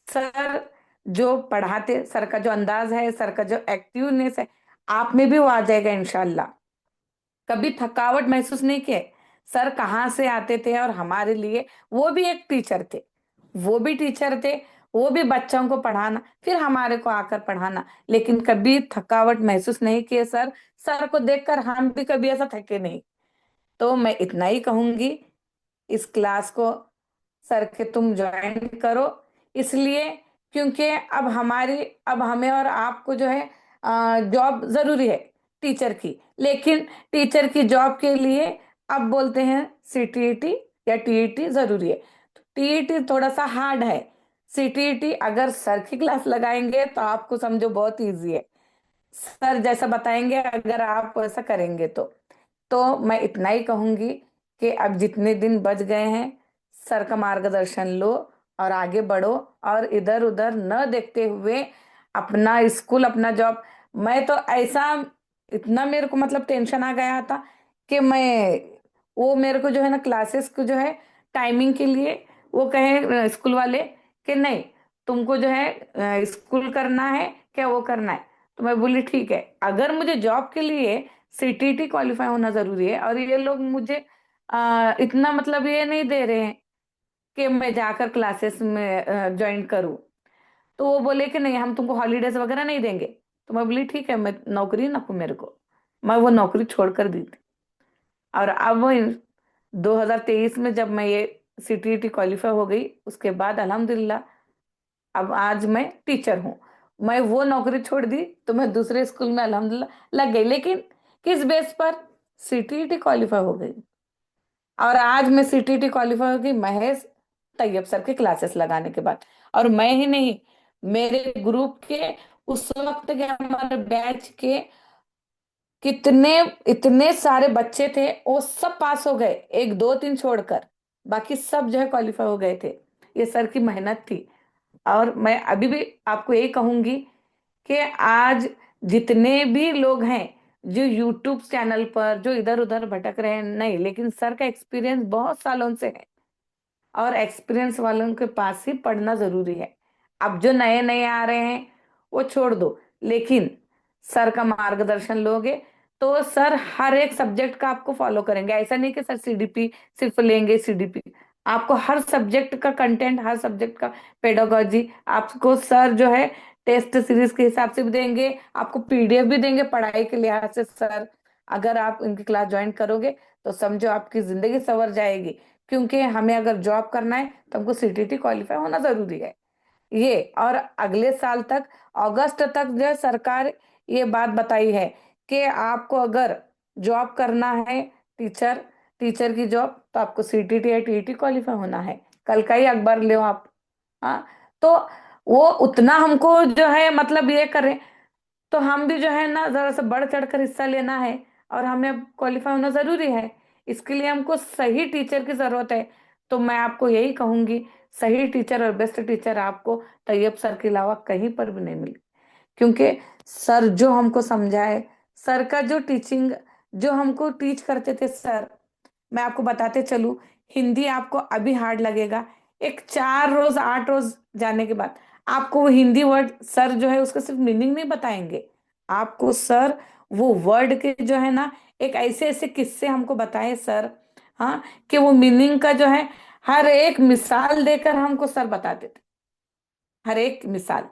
सर जो पढ़ाते, सर का जो अंदाज है, सर का जो एक्टिवनेस है, आप में भी वो आ जाएगा इंशाल्लाह। कभी थकावट महसूस नहीं किए। सर कहाँ से आते थे और हमारे लिए, वो भी एक टीचर थे, वो भी टीचर थे, वो भी बच्चों को पढ़ाना, फिर हमारे को आकर पढ़ाना, लेकिन कभी थकावट महसूस नहीं किए सर। सर को देखकर हम भी कभी ऐसा थके नहीं। तो मैं इतना ही कहूंगी, इस क्लास को सर के तुम ज्वाइन करो, इसलिए क्योंकि अब हमें और आपको जो है जॉब जरूरी है टीचर की। लेकिन टीचर की जॉब के लिए अब बोलते हैं सीटीईटी या टीईटी जरूरी है। तो टीईटी थोड़ा सा हार्ड है, सीटीईटी अगर सर की क्लास लगाएंगे तो आपको समझो बहुत इजी है। सर जैसा बताएंगे अगर आप वैसा करेंगे तो मैं इतना ही कहूंगी कि अब जितने दिन बच गए हैं, सर का मार्गदर्शन लो और आगे बढ़ो, और इधर उधर न देखते हुए अपना स्कूल अपना जॉब। मैं तो ऐसा, इतना मेरे को मतलब टेंशन आ गया था कि मैं, वो मेरे को जो है ना क्लासेस को जो है टाइमिंग के लिए, वो कहे स्कूल वाले कि नहीं, तुमको जो है स्कूल करना है क्या, वो करना है। तो मैं बोली ठीक है, अगर मुझे जॉब के लिए सीटीटी क्वालिफाई होना जरूरी है, और ये लोग मुझे इतना मतलब ये नहीं दे रहे हैं कि मैं जाकर क्लासेस में ज्वाइन करूं, तो वो बोले कि नहीं, हम तुमको हॉलीडेज वगैरह नहीं देंगे। तो मैं बोली ठीक है, मैं नौकरी ना मेरे को, मैं वो नौकरी छोड़कर दी थी। और अब वो 2023 में जब मैं ये सीटीटी क्वालिफाई हो गई, उसके बाद अल्हम्दुलिल्लाह अब आज मैं टीचर हूँ। मैं वो नौकरी छोड़ दी, तो मैं दूसरे स्कूल में अल्हम्दुलिल्लाह लग गई। लेकिन किस बेस पर? सीटीटी क्वालिफाई हो गई। और आज मैं सीटीटी क्वालिफाई हो गई महज तैयब सर के क्लासेस लगाने के बाद। और मैं ही नहीं, मेरे ग्रुप के उस वक्त के हमारे बैच के कितने, इतने सारे बच्चे थे, वो सब पास हो गए, एक दो तीन छोड़कर बाकी सब जो है क्वालिफाई हो गए थे। ये सर की मेहनत थी। और मैं अभी भी आपको यही कहूंगी कि आज जितने भी लोग हैं जो यूट्यूब चैनल पर जो इधर उधर भटक रहे हैं, नहीं, लेकिन सर का एक्सपीरियंस बहुत सालों से है, और एक्सपीरियंस वालों के पास ही पढ़ना जरूरी है। अब जो नए नए आ रहे हैं वो छोड़ दो, लेकिन सर का मार्गदर्शन लोगे तो सर हर एक सब्जेक्ट का आपको फॉलो करेंगे। ऐसा नहीं कि सर सीडीपी सिर्फ लेंगे, सीडीपी, आपको हर सब्जेक्ट का कंटेंट, हर सब्जेक्ट का पेडागोजी आपको सर जो है टेस्ट सीरीज के हिसाब से भी देंगे, आपको पीडीएफ भी देंगे पढ़ाई के लिहाज से सर। अगर आप इनकी क्लास ज्वाइन करोगे तो समझो आपकी जिंदगी संवर जाएगी, क्योंकि हमें अगर जॉब करना है तो हमको सीटीटी क्वालिफाई होना जरूरी है। ये और अगले साल तक, अगस्त तक जो है सरकार ये बात बताई है कि आपको अगर जॉब करना है, टीचर टीचर की जॉब, तो आपको सीटीटी या टीईटी क्वालिफाई होना है। कल का ही अखबार ले आप। हाँ, तो वो उतना हमको जो है मतलब ये करें, तो हम भी जो है ना जरा सा बढ़ चढ़ कर हिस्सा लेना है, और हमें क्वालिफाई होना जरूरी है। इसके लिए हमको सही टीचर की जरूरत है। तो मैं आपको यही कहूंगी, सही टीचर और बेस्ट टीचर आपको तैयब सर के अलावा कहीं पर भी नहीं मिले। क्योंकि सर जो हमको समझाए, सर का जो टीचिंग, जो हमको टीच करते थे सर, मैं आपको बताते चलूं, हिंदी आपको अभी हार्ड लगेगा, एक 4 रोज 8 रोज जाने के बाद आपको वो हिंदी वर्ड सर जो है उसका सिर्फ मीनिंग नहीं बताएंगे, आपको सर वो वर्ड के जो है ना एक ऐसे ऐसे किस्से हमको बताए सर। हाँ, कि वो मीनिंग का जो है हर एक मिसाल देकर हमको सर बताते थे, हर एक मिसाल।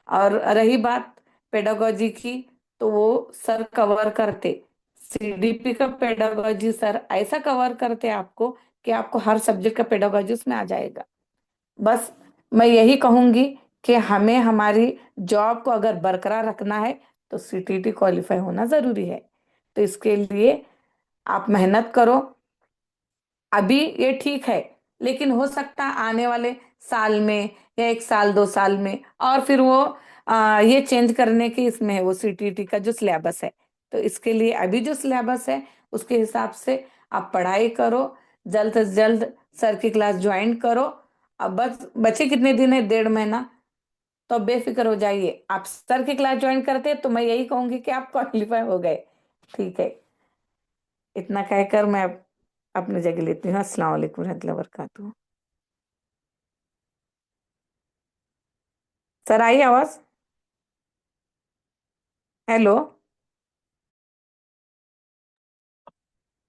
और रही बात पेडागोजी की, तो वो सर कवर करते, सीडीपी का पेडागोजी सर ऐसा कवर करते आपको कि आपको हर सब्जेक्ट का पेडागोजी उसमें आ जाएगा। बस मैं यही कहूंगी कि हमें हमारी जॉब को अगर बरकरार रखना है तो सीटीटी क्वालिफाई होना जरूरी है। तो इसके लिए आप मेहनत करो। अभी ये ठीक है, लेकिन हो सकता है आने वाले साल में या 1 साल 2 साल में, और फिर वो ये चेंज करने की इसमें है वो सीटीटी का जो सिलेबस है। तो इसके लिए अभी जो सिलेबस है उसके हिसाब से आप पढ़ाई करो, जल्द से जल्द सर की क्लास ज्वाइन करो। अब बस बचे कितने दिन है, 1.5 महीना, तो बेफिक्र हो जाइए। आप सर की क्लास ज्वाइन करते तो मैं यही कहूंगी कि आप क्वालिफाई हो गए। ठीक है, इतना कहकर मैं अपनी जगह लेती हूँ। अस्सलाम वालेकुम रहमतुल्लाहि व बरकातहू। सर आई आवाज? हेलो।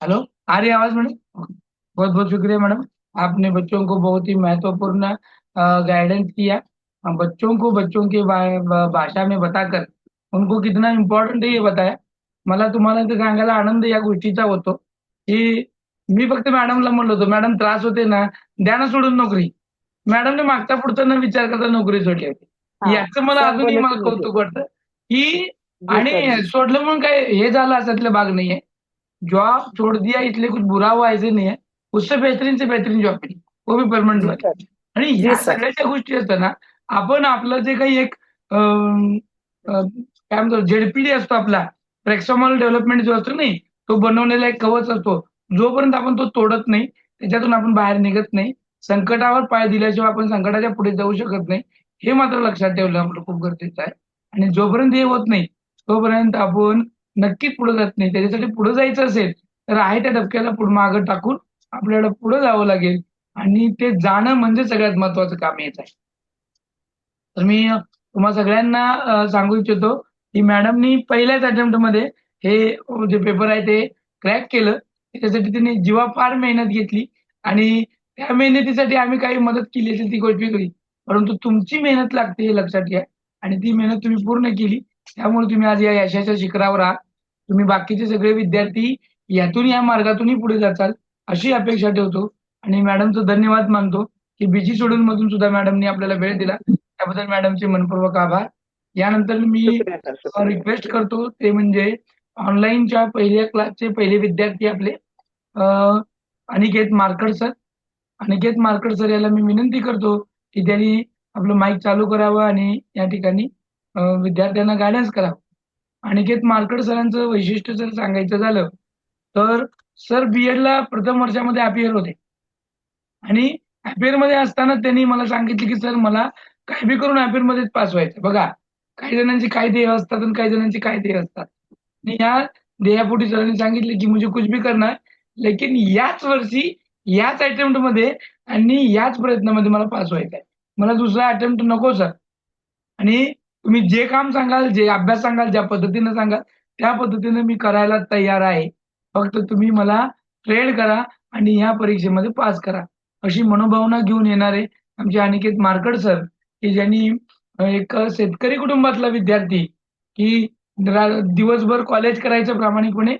हेलो, आ रही है आवाज मैडम? बहुत बहुत शुक्रिया मैडम, आपने बच्चों को बहुत ही महत्वपूर्ण गाइडेंस किया। बच्चों को बच्चों के भाषा में बताकर उनको कितना इम्पॉर्टंट आहे हे बताया। मला तुम्हाला ते सांगायला आनंद या गोष्टीचा होतो की मी फक्त मॅडमला म्हणलो होतो, मॅडम त्रास होते ना, द्या ना सोडून नोकरी. मॅडमने मागचा पुढचा न विचार करता नोकरी सोडली होती. हाँ, याचं मला सब अजूनही बोले मला थे मुझे। कौतुक वाटतं की, जी सर आणि जी। सोडलं म्हणून काय हे झालं असातला भाग नाहीये. जॉब छोड़ दिया इसलिए कुछ बुरा हुआ ऐसे नहीं है, उससे बेहतरीन से बेहतरीन जॉब मिली, वो भी परमनंट जी सर। वाली. आणि जी ह्या सर। सगळ्या ज्या गोष्टी असतात ना, आपण आपलं जे काही एक काय म्हणतो झेडपीडी असतो आपला, प्रेक्सॉमॉल डेव्हलपमेंट जो असतो नाही, तो बनवलेला एक कवच असतो. जोपर्यंत आपण तो तोडत नाही, त्याच्यातून आपण बाहेर निघत नाही. संकटावर पाय दिल्याशिवाय आपण संकटाच्या पुढे जाऊ शकत नाही. हे मात्र लक्षात ठेवलं आपलं खूप गरजेचं आहे. आणि जोपर्यंत हे होत नाही, तोपर्यंत आपण नक्कीच पुढे जात नाही. त्याच्यासाठी पुढे जायचं असेल तर आहे त्या डबक्याला मागं टाकून आपल्याला पुढे जावं लागेल, आणि ते जाणं म्हणजे सगळ्यात महत्वाचं काम येत आहे. तर मी तुम्हा सगळ्यांना सांगू इच्छितो की मॅडमनी पहिल्याच अटेम्प्टमध्ये हे जे पेपर आहे ते क्रॅक केलं. त्याच्यासाठी त्यांनी जीवापाड मेहनत घेतली, आणि त्या मेहनतीसाठी आम्ही काही मदत केली असेल ती गोष्ट वेगळी. परंतु तुमची मेहनत लागते हे लक्षात घ्या, आणि ती मेहनत तुम्ही पूर्ण केली. त्यामुळे तुम्ही आज या यशाच्या शिखरावर आहात. तुम्ही बाकीचे सगळे विद्यार्थी यातून या मार्गातूनही पुढे जाचाल अशी अपेक्षा ठेवतो, आणि मॅडमचं धन्यवाद मानतो की बिझी शेड्यूल मधून सुद्धा मॅडमनी आपल्याला वेळ दिला. त्याबद्दल मॅडमचे मनपूर्वक आभार. यानंतर मी शुक्रिया सर, शुक्रिया। रिक्वेस्ट करतो ते म्हणजे ऑनलाईनच्या पहिल्या क्लासचे पहिले विद्यार्थी आपले Aniket marked sir. Aniket marked sir याला मी विनंती करतो की त्यांनी आपलं माईक चालू करावं आणि या ठिकाणी विद्यार्थ्यांना गायडन्स करावं. अनिकेत मार्कड सरांचं वैशिष्ट्य जर सांगायचं झालं तर सर बीएडला प्रथम वर्षामध्ये अपियर होते, आणि अपियर मध्ये असताना त्यांनी मला सांगितलं की सर मला काही बी करून अपियर मध्येच पास व्हायचं. बघा, काही जणांची काय ध्येय असतात आणि काही जणांची काय ध्येय असतात. आणि या ध्येयापोटी सरांनी सांगितलं की मुझे कुछ भी करना है, लेकिन याच वर्षी याच अटेम्प्ट मध्ये आणि याच प्रयत्नामध्ये मला पास व्हायचं आहे. मला दुसरा अटेम्प्ट नको सर. आणि तुम्ही जे काम सांगाल, जे अभ्यास सांगाल, ज्या पद्धतीने सांगाल त्या पद्धतीने मी करायला तयार आहे. फक्त तुम्ही मला ट्रेड करा आणि ह्या परीक्षेमध्ये पास करा, अशी मनोभावना घेऊन येणारे आमचे अनिकेत मार्कड सर, की ज्यांनी एक शेतकरी कुटुंबातला विद्यार्थी की दिवसभर कॉलेज करायचं प्रामाणिकपणे.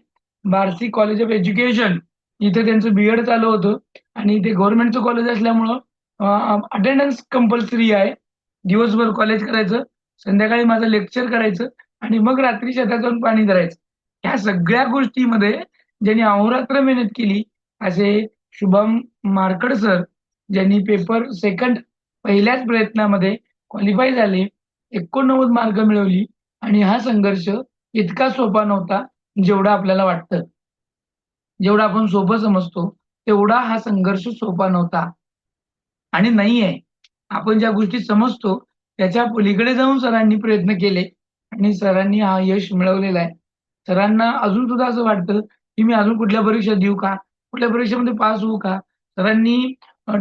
बार्शी कॉलेज ऑफ एज्युकेशन इथे त्यांचं बीएड चालू होतं आणि ते गव्हर्नमेंटचं कॉलेज असल्यामुळं अटेंडन्स कंपल्सरी आहे. दिवसभर कॉलेज करायचं, संध्याकाळी माझं लेक्चर करायचं आणि मग रात्री शेतात जाऊन पाणी करायचं. ह्या सगळ्या गोष्टीमध्ये ज्यांनी अहोरात्र मेहनत केली असे शुभम मारकड सर, ज्यांनी पेपर सेकंड पहिल्याच प्रयत्नामध्ये क्वालिफाय झाले, 89 मार्क मिळवली आणि हा संघर्ष इतका सोपा नव्हता जेवढा आपल्याला वाटतं. जेवढा आपण सोपं समजतो तेवढा हा संघर्ष सोपा नव्हता आणि नाहीये. आपण ज्या गोष्टी समजतो त्याच्या पलीकडे जाऊन सरांनी प्रयत्न केले आणि सरांनी हा यश मिळवलेला आहे. सरांना अजून सुद्धा असं वाटतं, की मी अजून कुठल्या परीक्षा देऊ का? कुठल्या परीक्षेमध्ये पास होऊ का? सरांनी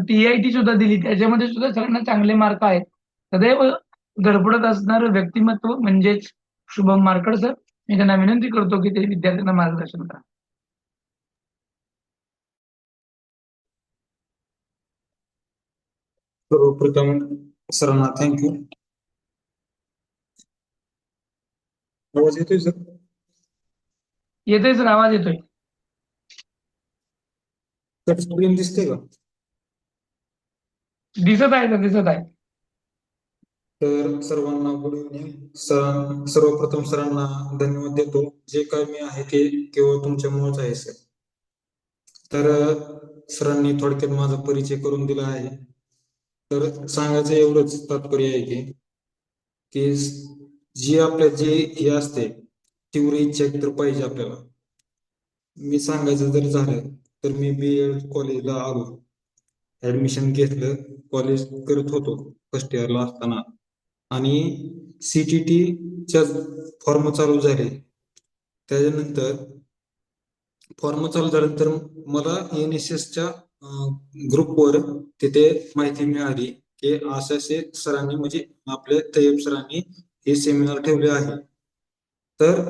टी-आय-टी सुद्धा दिली. त्याच्यामध्ये सुद्धा सरांना चांगले मार्क आहेत. सदैव धडपडत असणारं व्यक्तिमत्व म्हणजेच शुभम मारकड सर. मी त्यांना विनंती करतो, की ते विद्यार्थ्यांना मार्गदर्शन करा. सर्वप्रथम सरांना थँक्यू. आवाज येतोय सर? येतोय सर, आवाज येतोय. सर स्क्रीन दिसते का? दिसत आहे सर, दिसत आहे. तर सर्वांना गुड इव्हनिंग. सर्वप्रथम सरांना धन्यवाद देतो. जे काय मी आहे ते केवळ तुमच्यामुळेच आहे सर. तर सरांनी थोडक्यात माझा परिचय करून दिला आहे. तर सांगायचं एवढंच तात्पर्य आहे की जी आपल्या जे हे असते तीव्र इच्छा तर पाहिजे आपल्याला. मी सांगायचं जर झालं तर मी बीएड कॉलेजला आलो, ऍडमिशन घेतलं, कॉलेज करत होतो फर्स्ट इयरला असताना आणि सीटीटीच्या फॉर्म चालू झाले. त्याच्यानंतर फॉर्म चालू झाल्यानंतर मला NSSच्या ग्रुपवर तिथे माहिती मिळाली की असे सरांनी म्हणजे आपल्या तय्यब सरांनी हे सेमिनार ठेवले आहे. तर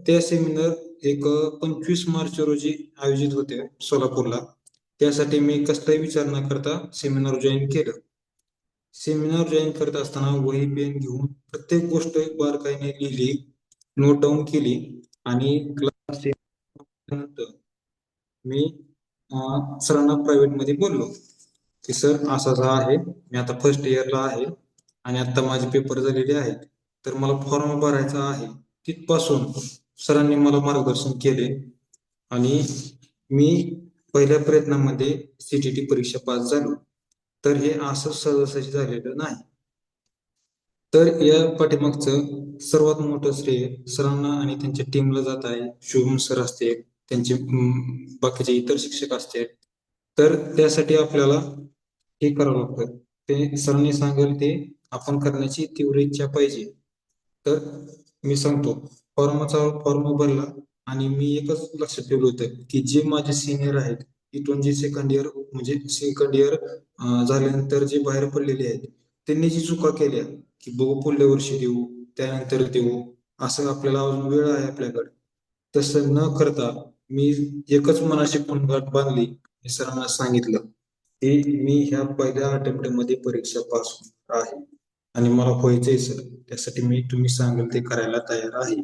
ते सेमिनार एक 25 मार्च रोजी आयोजित होते सोलापूरला. त्यासाठी मी कसलाही विचार न करता सेमिनार जॉईन केलं. सेमिनार जॉईन करत असताना वही पेन घेऊन प्रत्येक गोष्ट बारकाईने लिहिली, नोट डाऊन केली आणि क्लास नंतर मी सरांना प्रायव्हेटमध्ये बोललो की सर असा आहे, मी आता फर्स्ट इयरला आहे आणि आता माझे पेपर झालेले आहेत, तर मला फॉर्म भरायचा आहे. तिथपासून सरांनी मला मार्गदर्शन केले आणि मी पहिल्या प्रयत्नामध्ये सीटीटी परीक्षा पास झालो. तर हे असं सहजासहजी झालेलं नाही. तर या पाठीमागचं सर्वात मोठं श्रेय सरांना आणि त्यांच्या टीमला जात आहे. शुभम सर असतील, त्यांचे बाकीचे इतर शिक्षक असतील. तर त्यासाठी आपल्याला हे करावं लागतं. ते सरांनी सांगेल ते आपण करण्याची तीव्र इच्छा पाहिजे. तर मी सांगतो, फॉर्म भरला आणि मी एकच लक्षात ठेवलं होतं की जे माझे सिनियर आहेत, इथून जे सेकंड इयर झाल्यानंतर जे बाहेर पडलेले आहेत, त्यांनी जी चुका केल्या की बघू पुढल्या वर्षी देऊ, त्यानंतर देऊ, असं आपल्याला अजून वेळ आहे आपल्याकडे, तसं न करता मी एकच मनाची गाठ बांधली. हे सरांना सांगितलं की मी ह्या पहिल्या अटेम्प्ट मध्ये परीक्षा पास होणार आहे आणि मला व्हायचंय सर, त्यासाठी मी तुम्ही सांगेल ते करायला तयार आहे.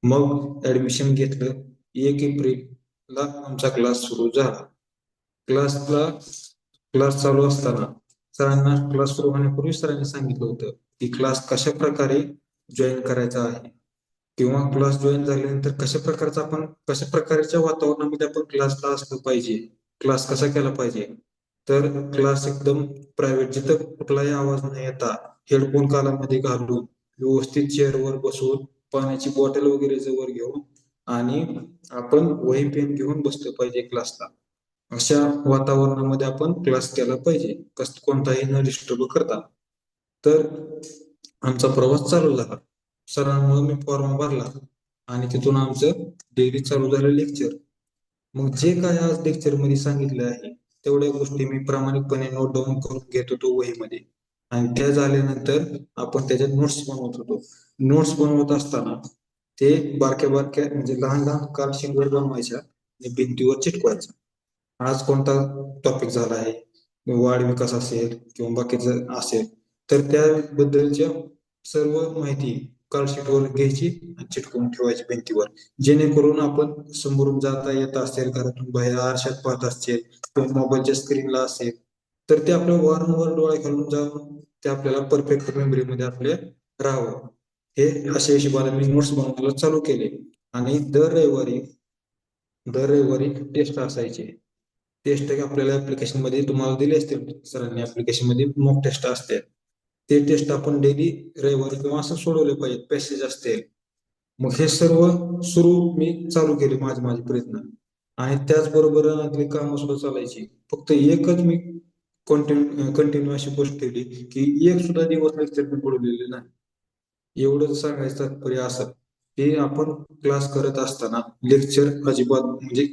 मग ऍडमिशन घेतलं. 1 एप्रिलला आमचा क्लास सुरू झाला. क्लास चालू असताना सरांना क्लास सुरू होण्यापूर्वी सरांनी सांगितलं होतं की क्लास कशा प्रकारे जॉईन करायचा आहे किंवा क्लास जॉईन झाल्यानंतर कशा प्रकारच्या वातावरणामध्ये आपण क्लासला असलं पाहिजे, क्लास कसा केला पाहिजे. तर क्लास एकदम प्रायव्हेट, जिथं कुठलाही आवाज न येता हेडफोन कानामध्ये घालून व्यवस्थित चेअरवर बसून पाण्याची बॉटल वगैरे जवळ घेऊन आणि आपण वही पेन घेऊन बसलं पाहिजे क्लासला. अशा वातावरणामध्ये आपण क्लास केला पाहिजे, कोणताही न डिस्टर्ब करता. तर आमचा प्रवास चालू झाला. सरांमुळे मी फॉर्म भरला आणि तिथून आमचं डेली चालू झालं लेक्चर. मग जे काय आज लेक्चर मध्ये सांगितलं आहे तेवढ्या गोष्टी मी प्रामाणिकपणे नोट डाऊन करून घेत होतो वहीमध्ये आणि त्या झाल्यानंतर आपण त्याच्यात नोट्स बनवत होतो. नोट्स बनवत असताना ते बारक्या बारक्या म्हणजे लहान लहान कार्डशीटवर बनवायच्या आणि भिंतीवर चिटकवायच्या. आज कोणता टॉपिक झाला आहे, वाढ विकास असेल किंवा बाकीचं असेल, तर त्याबद्दलच्या सर्व माहिती कार्डशीटवर घ्यायची आणि चिटकवून ठेवायची भिंतीवर, जेणेकरून आपण समोरून जाता येत असेल, घरातून बाहेर आरशात पाहत असेल किंवा मोबाईलच्या स्क्रीनला असेल, तर ते आपल्या वारंवार डोळ्या खालून जाऊन ते आपल्याला परफेक्ट मेमरीमध्ये आपल्या राहावं. हे अशा हिशोबाने मी नोट्स बनवायला चालू केले. आणि दर रविवारी टेस्ट असायचे. टेस्ट आपल्याला ऍप्लिकेशन मध्ये तुम्हाला दिले असतील सरांनी, ऍप्लिकेशन मध्ये मॉक टेस्ट असते. ते टेस्ट आपण डेली रविवारी किंवा असं सोडवले पाहिजे, पॅसेज असते. मग हे सर्व सुरू मी चालू केले माझे माझे प्रयत्न. आणि त्याचबरोबर रानातली कामं सुद्धा चालायची. फक्त एकच मी कंटिन्यू अशी गोष्ट ठेवली की एक सुद्धा दिवस लेक्चर मी बुडवलेले नाही. एवढंच सांगायचं तात्पर्य असं की आपण क्लास करत असताना लेक्चर अजिबात म्हणजे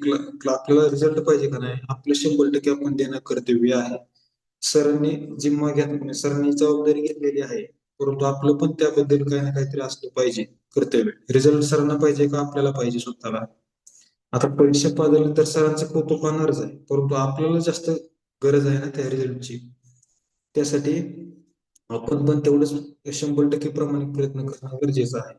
आपल्याला रिझल्ट पाहिजे का नाही, आपलं 100% आपण देणं कर्तव्य आहे. सरांनी जिम्मा घेतली, सरांनी जबाबदारी घेतलेली आहे, परंतु आपलं पण त्याबद्दल काही ना काहीतरी असलं पाहिजे कर्तव्य. रिझल्ट सरांना पाहिजे का आपल्याला पाहिजे स्वतःला? आता परीक्षा पाहिल्यानंतर सरांचं कौतुक होणारच आहे, परंतु आपल्याला जास्त गरज आहे ना त्या रिझल्टची. त्यासाठी आपण पण तेवढंच 100% प्रामाणिक प्रयत्न करणं गरजेचं आहे.